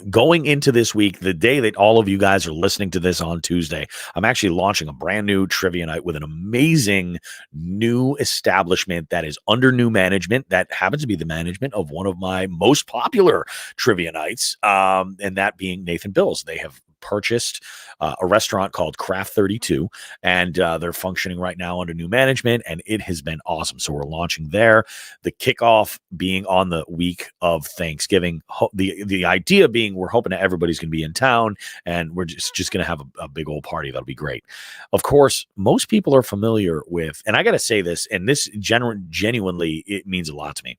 Going into this week, the day that all of you guys are listening to this on Tuesday, I'm actually launching a brand new trivia night with an amazing new establishment that is under new management. That happens to be the management of one of my most popular trivia nights, and that being Nathan Bill's. They have purchased a restaurant called Craft 32, and they're functioning right now under new management, and it has been awesome. So we're launching there. The kickoff being on the week of Thanksgiving. The idea being we're hoping that everybody's going to be in town, and we're just going to have a big old party. That'll be great. Of course, most people are familiar with, and I got to say this, and this genuinely, it means a lot to me.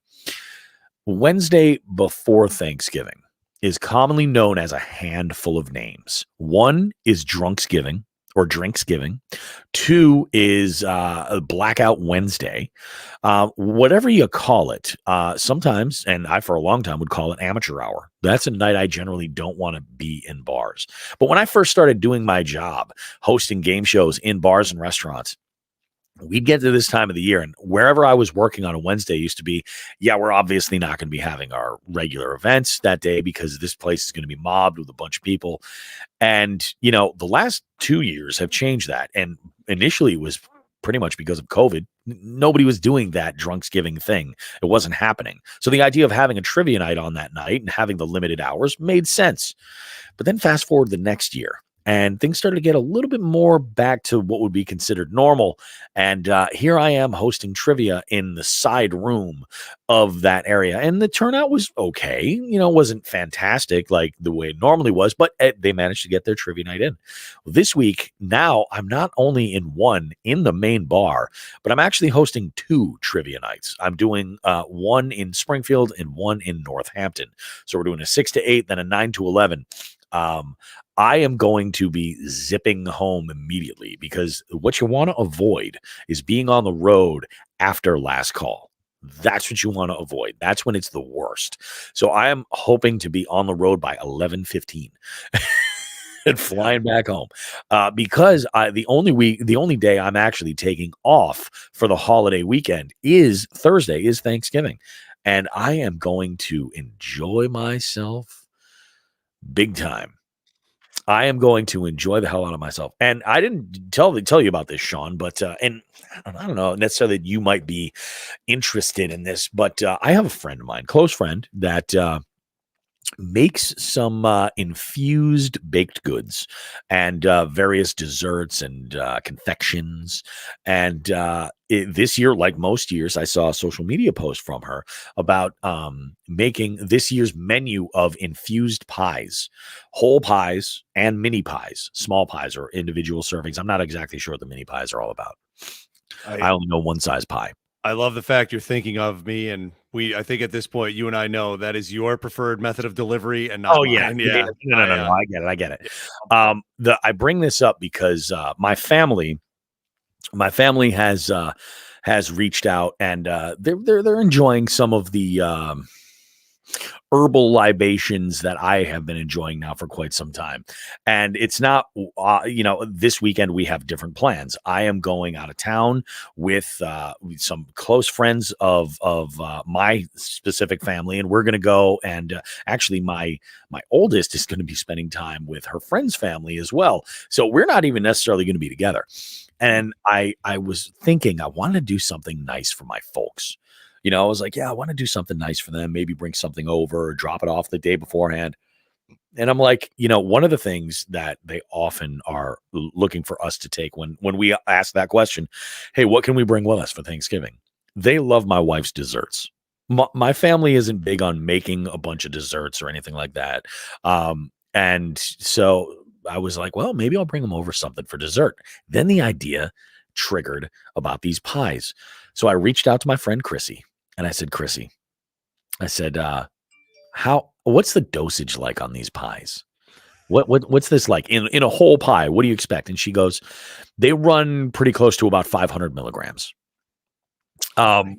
Wednesday before Thanksgiving is commonly known as a handful of names. One is Drunksgiving or Drinksgiving. Two is a Blackout Wednesday. Whatever you call it, sometimes, and I for a long time would call it amateur hour. That's a night I generally don't want to be in bars. But when I first started doing my job, hosting game shows in bars and restaurants, we'd get to this time of the year, and wherever I was working on a Wednesday used to be, yeah, we're obviously not going to be having our regular events that day because this place is going to be mobbed with a bunch of people. And, you know, the last 2 years have changed that. And initially it was pretty much because of COVID. Nobody was doing that Drunksgiving thing. It wasn't happening. So the idea of having a trivia night on that night and having the limited hours made sense. But then fast forward the next year, and things started to get a little bit more back to what would be considered normal. And here I am hosting trivia in the side room of that area. And the turnout was okay. You know, it wasn't fantastic like the way it normally was, but they managed to get their trivia night in. This week, now I'm not only in the main bar, but I'm actually hosting 2 trivia nights. I'm doing one in Springfield and one in Northampton. So we're doing a 6 to 8, then a 9 to 11. I am going to be zipping home immediately because what you want to avoid is being on the road after last call. That's what you want to avoid. That's when it's the worst. So I am hoping to be on the road by 11:15 and flying back home because the only day I'm actually taking off for the holiday weekend is Thursday, is Thanksgiving. And I am going to enjoy myself big time. I am going to enjoy the hell out of myself. And I didn't tell you about this, Sean, but and I don't know necessarily that you might be interested in this, but I have a friend of mine, close friend, that makes some infused baked goods and various desserts and confections. And this year, like most years, I saw a social media post from her about making this year's menu of infused pies, whole pies and mini pies, small pies or individual servings. I'm not exactly sure what the mini pies are all about. I only know one size pie. I love the fact you're thinking of me and I think at this point, you and I know that is your preferred method of delivery and not Oh yeah, mine. Yeah. no. I get it. I bring this up because my family has reached out and they're enjoying some of the herbal libations that I have been enjoying now for quite some time. And it's not, this weekend we have different plans. I am going out of town with some close friends of my specific family, and we're going to go. And actually, my oldest is going to be spending time with her friend's family as well. So we're not even necessarily going to be together. And I was thinking I wanted to do something nice for my folks. I was like, yeah, I want to do something nice for them. Maybe bring something over or drop it off the day beforehand. And I'm like, one of the things that they often are looking for us to take when we ask that question, hey, what can we bring with us for Thanksgiving? They love my wife's desserts. My family isn't big on making a bunch of desserts or anything like that. And so I was like, well, maybe I'll bring them over something for dessert. Then the idea triggered about these pies. So I reached out to my friend Chrissy. And I said, Chrissy, what's the dosage like on these pies? What's this like in a whole pie? What do you expect? And she goes, they run pretty close to about 500 milligrams,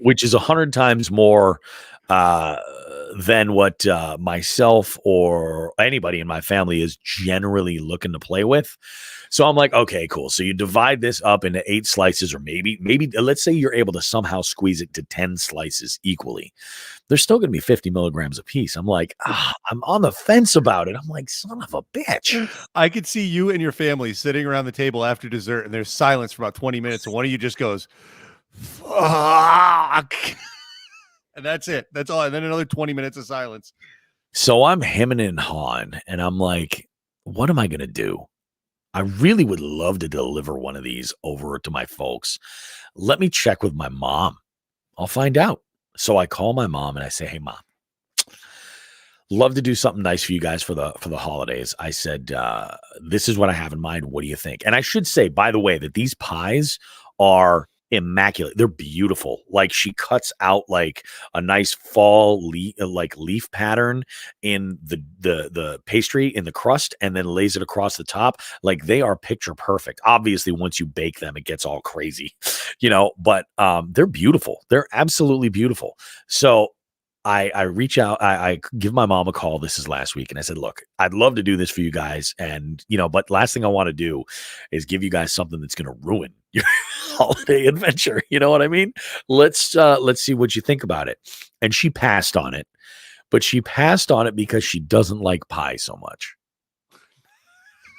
which is 100 times more than what myself or anybody in my family is generally looking to play with. So I'm like, okay, cool. So you divide this up into 8 slices, or maybe let's say you're able to somehow squeeze it to 10 slices equally. There's still going to be 50 milligrams a piece. I'm like, I'm on the fence about it. I'm like, son of a bitch. I could see you and your family sitting around the table after dessert, and there's silence for about 20 minutes, and one of you just goes, fuck. And that's it. That's all. And then another 20 minutes of silence. So I'm hemming and hawing, and I'm like, what am I going to do? I really would love to deliver one of these over to my folks. Let me check with my mom. I'll find out. So I call my mom and I say, hey, Mom, love to do something nice for you guys for the holidays. I said, this is what I have in mind. What do you think? And I should say, by the way, that these pies are immaculate. They're beautiful. Like, she cuts out like a nice fall leaf pattern in the pastry in the crust and then lays it across the top. Like, they are picture perfect. Obviously, once you bake them, it gets all crazy, but they're beautiful. They're absolutely beautiful. So I reach out, I give my mom a call. This is last week. And I said, look, I'd love to do this for you guys. And, but last thing I want to do is give you guys something that's going to ruin your holiday adventure. You know what I mean? Let's see what you think about it. And she passed on it, but she passed on it because she doesn't like pie so much.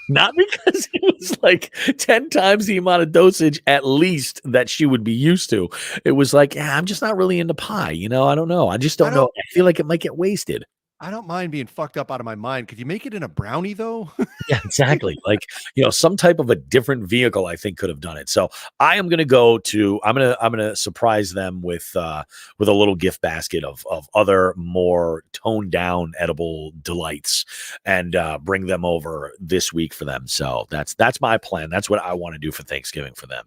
Not because it was like 10 times the amount of dosage at least that she would be used to. It was like, yeah, I'm just not really into pie. I don't know. I just don't know. I feel like it might get wasted. I don't mind being fucked up out of my mind. Could you make it in a brownie though? Yeah, exactly. Like, some type of a different vehicle, I think, could have done it. So I am going to go to, I'm going to surprise them with a little gift basket of other more toned down edible delights and bring them over this week for them. So that's my plan. That's what I want to do for Thanksgiving for them.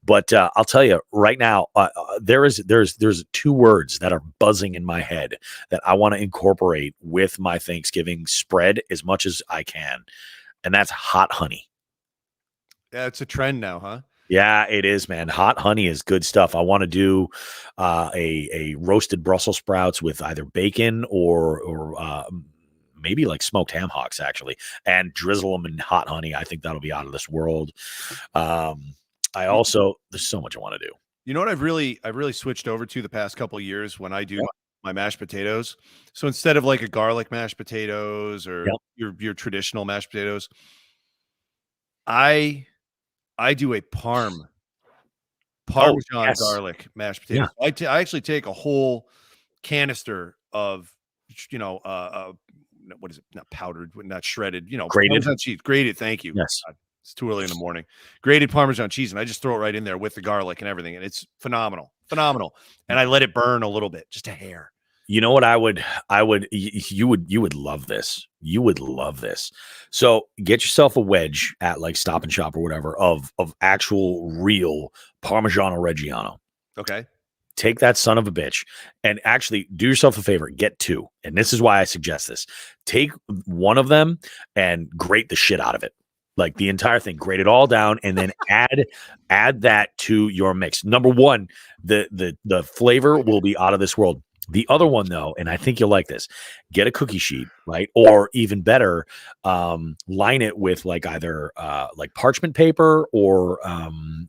But I'll tell you right now, there's 2 words that are buzzing in my head that I want to incorporate with my Thanksgiving spread as much as I can. And that's hot honey. Yeah, it's a trend now, huh? Yeah, it is, man. Hot honey is good stuff. I want to do a roasted Brussels sprouts with either bacon or maybe like smoked ham hocks, actually, and drizzle them in hot honey. I think that'll be out of this world. There's so much I want to do. You know what I've really switched over to the past couple of years when I do my mashed potatoes. So instead of like a garlic mashed potatoes or your traditional mashed potatoes, I do a Parmesan garlic mashed potatoes. Yeah. I actually take a whole canister of, what is it? Not powdered, not shredded, grated Parmesan cheese. Grated. Thank you. Yes. God, it's too early in the morning. Grated Parmesan cheese. And I just throw it right in there with the garlic and everything. And it's phenomenal. And I let it burn a little bit, just a hair. You know what you would love this. You would love this. So get yourself a wedge at like Stop and Shop or whatever of actual real Parmigiano Reggiano. Okay. take that son of a bitch and actually do yourself a favor. Get 2. And this is why I suggest this. Take one of them and grate the shit out of it. Like the entire thing, grate it all down, and then add that to your mix. Number one, the flavor will be out of this world. The other one, though, and I think you'll like this, get a cookie sheet, right? Or even better, line it with like either like parchment paper or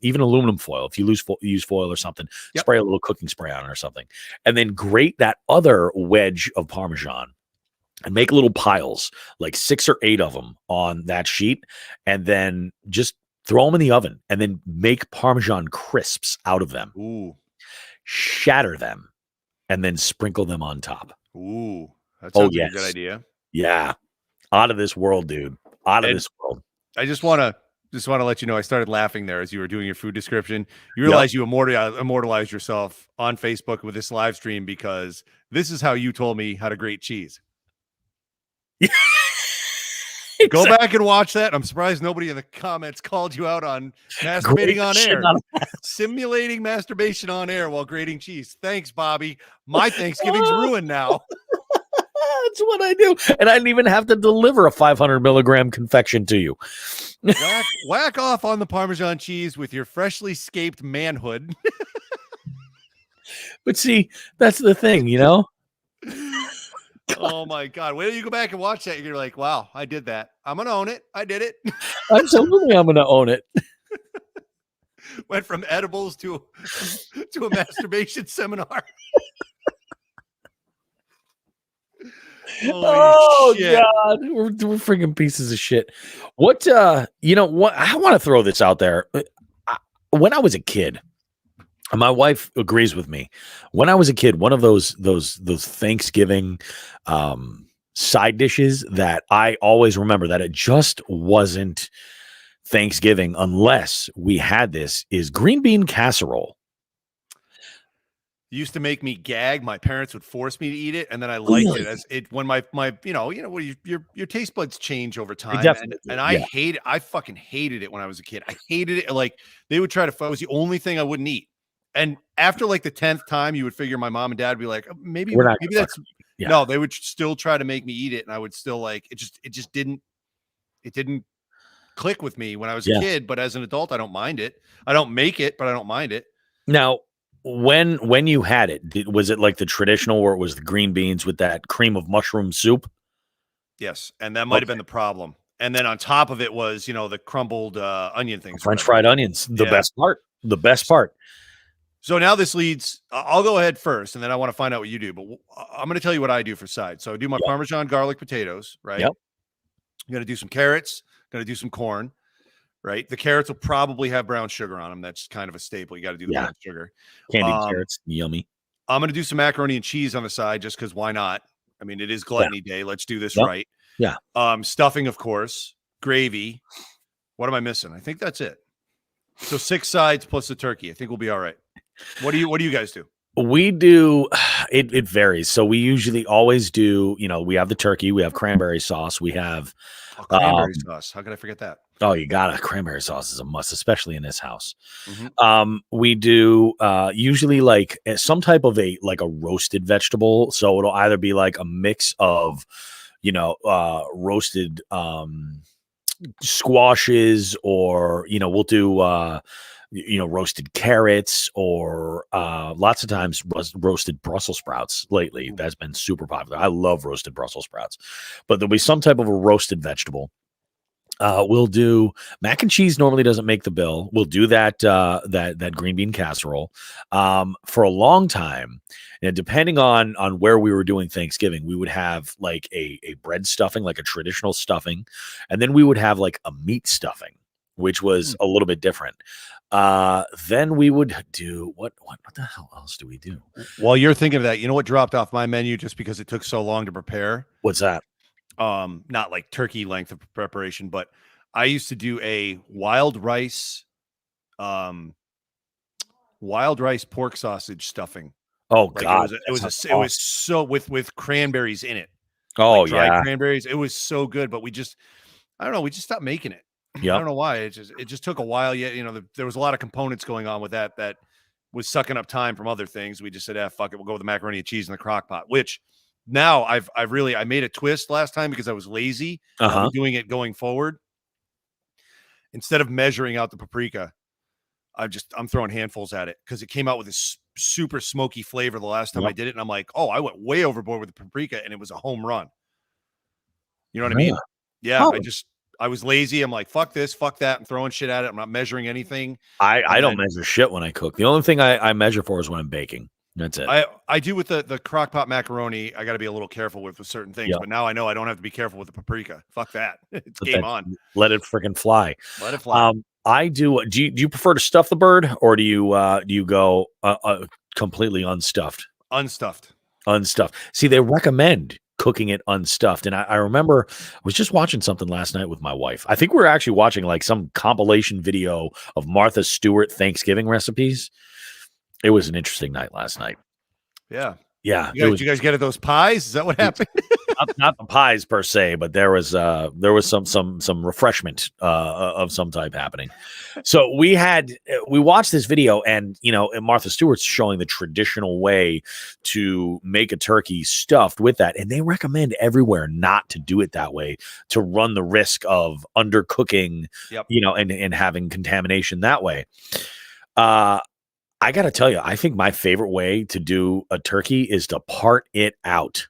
even aluminum foil. If you use foil or something, spray a little cooking spray on it or something. And then grate that other wedge of Parmesan and make little piles, like 6 or 8 of them on that sheet. And then just throw them in the oven and then make Parmesan crisps out of them. Ooh. Shatter them. And then sprinkle them on top. Ooh, that sounds like a good idea. Yeah, out of this world, dude. Out of this world. I just want to let you know, I started laughing there as you were doing your food description. You realize you immortalized yourself on Facebook with this live stream because this is how you told me how to grate cheese. Go back and watch that. I'm surprised nobody in the comments called you out on masturbating on air. Simulating masturbation on air while grating cheese. Thanks, Bobby. My Thanksgiving's ruined now. That's what I do. And I didn't even have to deliver a 500 milligram confection to you. Whack off on the Parmesan cheese with your freshly scaped manhood. But see, that's the thing, you know? Oh my God. Wait till you go back and watch that. You're like, wow, I did that. I'm going to own it. I did it. Absolutely, I'm going to own it. Went from edibles to a masturbation seminar. Oh shit. God, we're freaking pieces of shit. What you know what? I want to throw this out there. When I was a kid, and my wife agrees with me. When I was a kid, one of those Thanksgiving side dishes that I always remember that it just wasn't Thanksgiving unless we had this is green bean casserole. Used to make me gag. My parents would force me to eat it, and then I liked it as it when my you know your taste buds change over time. And I hate it. I fucking hated it when I was a kid. I hated it. Like they would try to. It was the only thing I wouldn't eat. And after like the 10th time, you would figure my mom and dad would be like, maybe that's no, they would still try to make me eat it. And I would still like, it just didn't click with me when I was a kid, but as an adult, I don't mind it. I don't make it, but I don't mind it. Now, when you had it, was it like the traditional where it was the green beans with that cream of mushroom soup? Yes. And that might've been the problem. And then on top of it was, the crumbled onion things. French fried onions. The best part. So now this leads, I'll go ahead first, and then I want to find out what you do, but I'm going to tell you what I do for sides. So I do my Parmesan garlic potatoes, right? Yep. I'm going to do some carrots, going to do some corn, right? The carrots will probably have brown sugar on them. That's kind of a staple. You got to do the brown sugar. Candied carrots, yummy. I'm going to do some macaroni and cheese on the side just because why not? I mean, it is gluttony day. Let's do this right. Yeah. Stuffing, of course, gravy. What am I missing? I think that's it. So 6 sides plus the turkey. I think we'll be all right. What do you guys do? We do it varies. So we usually always do, we have the turkey, we have cranberry sauce, we have cranberry sauce. How could I forget that? Oh, you got cranberry sauce is a must, especially in this house. Mm-hmm. We do usually like some type of a roasted vegetable. So it'll either be like a mix of, roasted squashes, or we'll do roasted carrots, or lots of times roasted Brussels sprouts lately. That's been super popular. I love roasted Brussels sprouts, but there'll be some type of a roasted vegetable. We'll do mac and cheese. Normally doesn't make the bill. We'll do that green bean casserole. For a long time, and depending on where we were doing Thanksgiving, we would have like a bread stuffing, like a traditional stuffing, and then we would have like a meat stuffing, which was a little bit different. Then we would do what the hell else do we do? While you're thinking of that, you know what dropped off my menu just because it took so long to prepare? What's that? Not like turkey length of preparation, but I used to do a wild rice pork sausage stuffing. Oh God. It was so with cranberries in it. Oh, like dried cranberries. It was so good, but we just stopped making it. Yeah. I don't know why. It just took a while. Yet, there was a lot of components going on with that was sucking up time from other things. We just said, fuck it, we'll go with the macaroni and cheese in the crock pot, which now I made a twist last time because I was lazy. I'll be doing it going forward. Instead of measuring out the paprika, I'm throwing handfuls at it because it came out with this super smoky flavor the last time I did it. And I'm like, oh, I went way overboard with the paprika and it was a home run. You know what I mean? Yeah. Oh. I was lazy. I'm like, fuck this, fuck that. I'm throwing shit at it. I'm not measuring anything. I don't measure shit when I cook. The only thing I measure for is when I'm baking. That's it. I do with the crock pot macaroni. I got to be a little careful with certain things, but now I know I don't have to be careful with the paprika. Fuck that. It's game on. Let it freaking fly. Let it fly. I do. Do you prefer to stuff the bird or do you go completely unstuffed? Unstuffed. See, they recommend cooking it unstuffed. And I remember I was just watching something last night with my wife. I think we were actually watching like some compilation video of Martha Stewart Thanksgiving recipes. It was an interesting night last night. Yeah. Yeah. Did you guys get at those pies? Is that what happened? not the pies per se, but there was some refreshment of some type happening. So we watched this video, and Martha Stewart's showing the traditional way to make a turkey stuffed with that, and they recommend everywhere not to do it that way to run the risk of undercooking, and having contamination that way. I got to tell you, I think my favorite way to do a turkey is to part it out.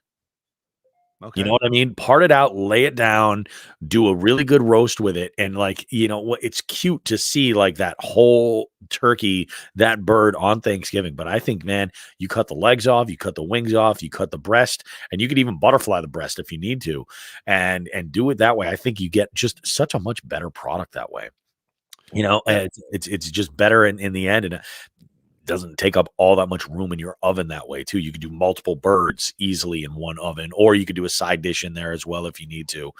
Okay. You know what I mean? Part it out, lay it down, do a really good roast with it. And it's cute to see like that whole turkey, that bird on Thanksgiving. But I think, man, you cut the legs off, you cut the wings off, you cut the breast, and you could even butterfly the breast if you need to and do it that way. I think you get just such a much better product that way. It's just better in the end. And doesn't take up all that much room in your oven that way too. You could do multiple birds easily in one oven, or you could do a side dish in there as well if you need to.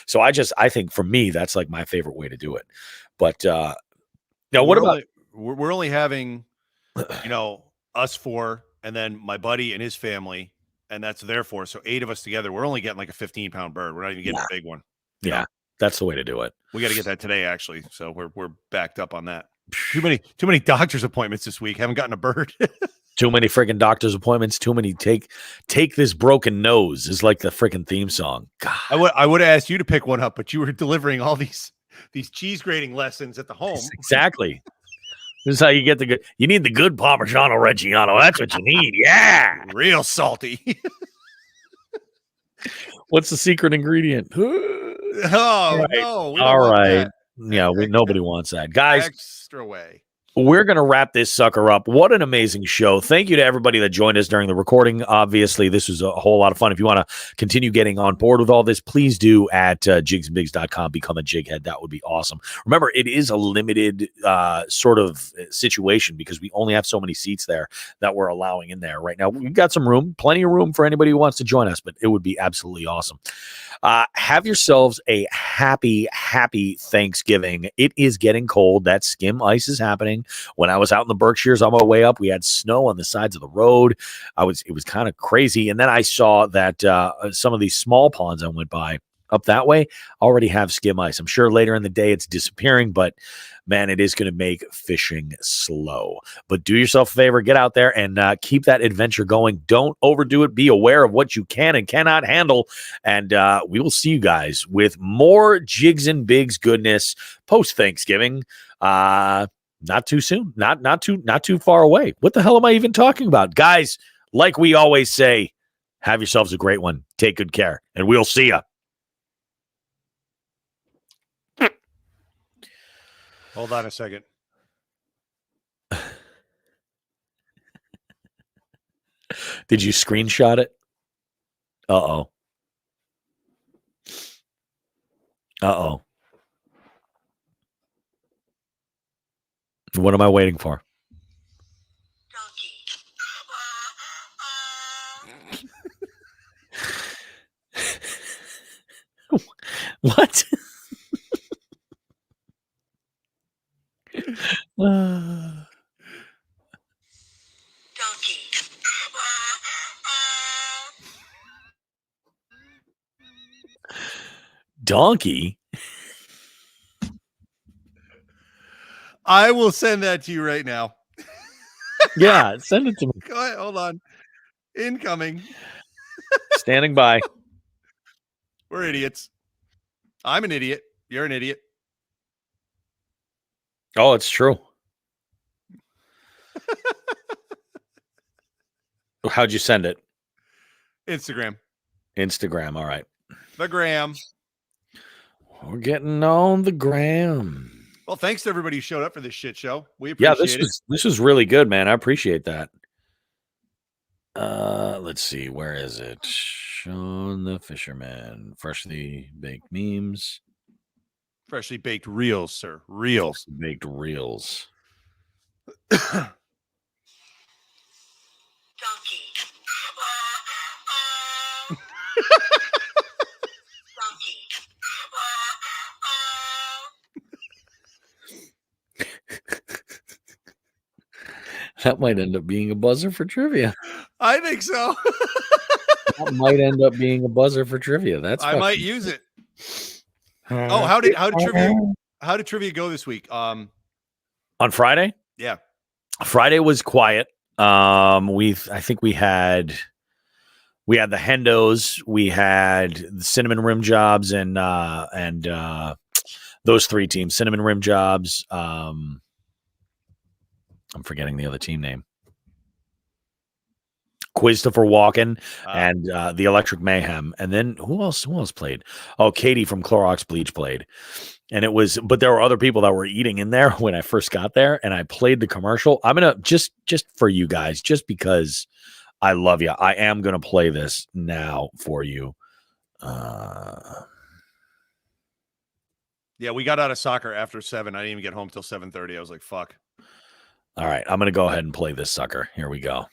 So I think for me, that's like my favorite way to do it. But now we're only having, us four and then my buddy and his family, and that's their four. So 8 of us together, we're only getting like a 15-pound bird. We're not even getting a big one. Yeah. That's the way to do it. We got to get that today, actually. So we're backed up on that. Too many doctor's appointments this week. Haven't gotten a bird. Too many freaking doctor's appointments. Too many take this broken nose is like the freaking theme song. God. I would have asked you to pick one up, but you were delivering all these cheese grating lessons at the home. Exactly. This is how you get the good. You need the good Parmigiano Reggiano. That's what you need. Yeah, real salty. What's the secret ingredient? Oh right. No! All right. Yeah, nobody wants that, guys. Extra way. We're going to wrap this sucker up. What an amazing show. Thank you to everybody that joined us during the recording. Obviously, this was a whole lot of fun. If you want to continue getting on board with all this, please do at jigsandbigs.com. Become a jighead. That would be awesome. Remember, it is a limited sort of situation because we only have so many seats there that we're allowing in there right now. We've got some room, plenty of room for anybody who wants to join us, but it would be absolutely awesome. Have yourselves a happy Thanksgiving. It is getting cold. That skim ice is happening. When I was out in the Berkshires on my way up, we had snow on the sides of the road. It was kind of crazy. And then I saw that some of these small ponds I went by up that way already have skim ice. I'm sure later in the day it's disappearing, but man, it is going to make fishing slow. But do yourself a favor, get out there and keep that adventure going. Don't overdo it. Be aware of what you can and cannot handle. And we will see you guys with more Jigs and Bigs goodness post Thanksgiving. Not too soon. Not too far away. What the hell am I even talking about? Guys, like we always say, have yourselves a great one. Take good care, and we'll see you. Hold on a second. Did you screenshot it? Uh-oh. What am I waiting for? What? Donkey? I will send that to you right now. Yeah, send it to me. Go ahead. Hold on. Incoming. Standing by. We're idiots. I'm an idiot. You're an idiot. Oh, it's true. How'd you send it? Instagram. Instagram. All right. The gram. We're getting on the gram. Well, thanks to everybody who showed up for this shit show. We appreciate it. This was really good, man. I appreciate that. Let's see. Where is it? Sean the Fisherman. Freshly baked memes. Freshly baked reels, sir. Reels. Baked reels. Donkey. Donkey. That might end up being a buzzer for trivia. I think so. That might end up being a buzzer for trivia. That's I might use it. Oh, how did trivia go this week? On Friday? Yeah. Friday was quiet. I think we had the Hendos, we had the Cinnamon Rim Jobs, and those three teams. Cinnamon Rim Jobs. I'm forgetting the other team name. Christopher Walken and the Electric Mayhem. And then who else played? Oh, Katie from Clorox Bleach played. And but there were other people that were eating in there when I first got there, and I played the commercial. I'm going to just for you guys, just because I love you, I am going to play this now for you. Yeah, we got out of soccer after 7. I didn't even get home till 7:30. I was like, fuck. All right, I'm going to go ahead and play this sucker. Here we go.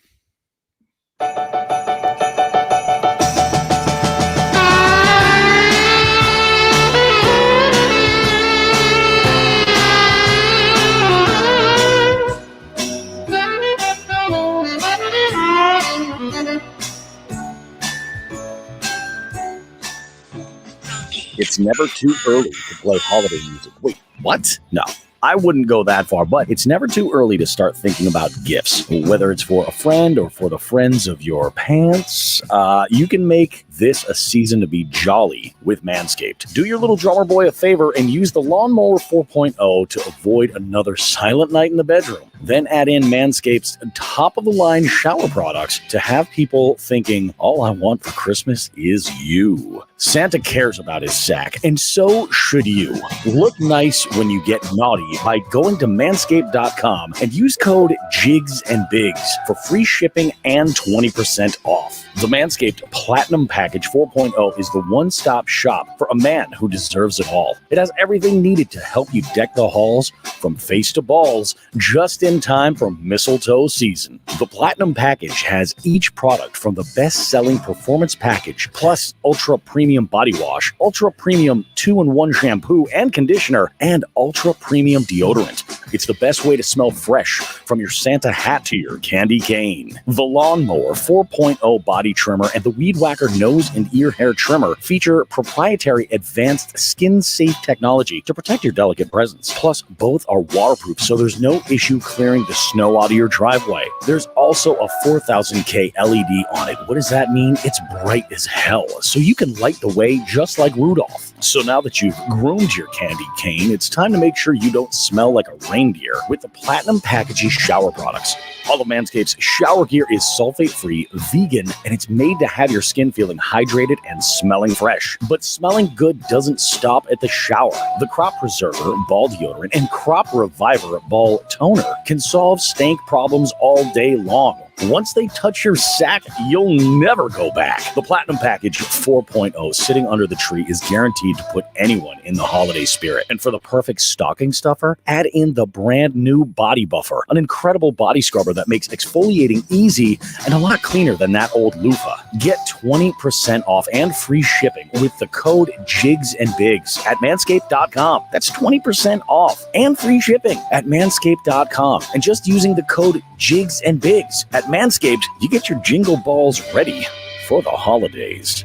It's never too early to play holiday music. Wait, what? No, I wouldn't go that far, but it's never too early to start thinking about gifts. Whether it's for a friend or for the friends of your pants, you can make this a season to be jolly with Manscaped. Do your little drummer boy a favor and use the Lawnmower 4.0 to avoid another silent night in the bedroom. Then add in Manscaped's top-of-the-line shower products to have people thinking, all I want for Christmas is you. Santa cares about his sack, and so should you. Look nice when you get naughty by going to manscaped.com and use code JIGS and BIGS for free shipping and 20% off. The Manscaped Platinum Package 4.0 is the one-stop shop for a man who deserves it all. It has everything needed to help you deck the halls from face to balls just in time for mistletoe season. The Platinum Package has each product from the best-selling Performance Package, plus Ultra Premium Body Wash, Ultra Premium 2-in-1 Shampoo and Conditioner, and Ultra Premium Deodorant. It's the best way to smell fresh, from your Santa hat to your candy cane. The Lawnmower 4.0 Body Trimmer and the Weed Whacker Nose and Ear Hair Trimmer feature proprietary advanced skin-safe technology to protect your delicate presence. Plus, both are waterproof, so there's no issue clearing the snow out of your driveway. There's also a 4000K LED on it. What does that mean? It's bright as hell, so you can light the way just like Rudolph. So now that you've groomed your candy cane, it's time to make sure you don't smell like a reindeer with the Platinum Package's shower products. All of Manscaped's shower gear is sulfate-free, vegan, and it's made to have your skin feeling hydrated and smelling fresh. But smelling good doesn't stop at the shower. The Crop Preserver Ball Deodorant and Crop Reviver Ball Toner can solve stank problems all day long. Once they touch your sack, you'll never go back. The Platinum Package 4.0 sitting under the tree is guaranteed to put anyone in the holiday spirit. And for the perfect stocking stuffer, add in the brand new Body Buffer, an incredible body scrubber that makes exfoliating easy and a lot cleaner than that old loofah. Get 20% off and free shipping with the code JIGS and BIGS at manscaped.com. That's 20% off and free shipping at manscaped.com. And just using the code JIGS and BIGS at Manscaped, you get your jingle balls ready for the holidays.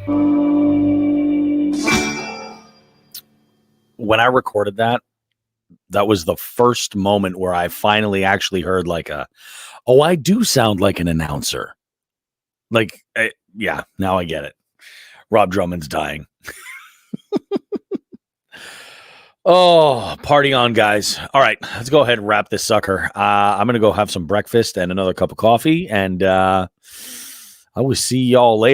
When I recorded that, that was the first moment where I finally actually heard like I do sound like an announcer. Like, yeah, now I get it. Rob Drummond's dying. Oh, party on, guys. All right, let's go ahead and wrap this sucker. I'm going to go have some breakfast and another cup of coffee, and I will see y'all later.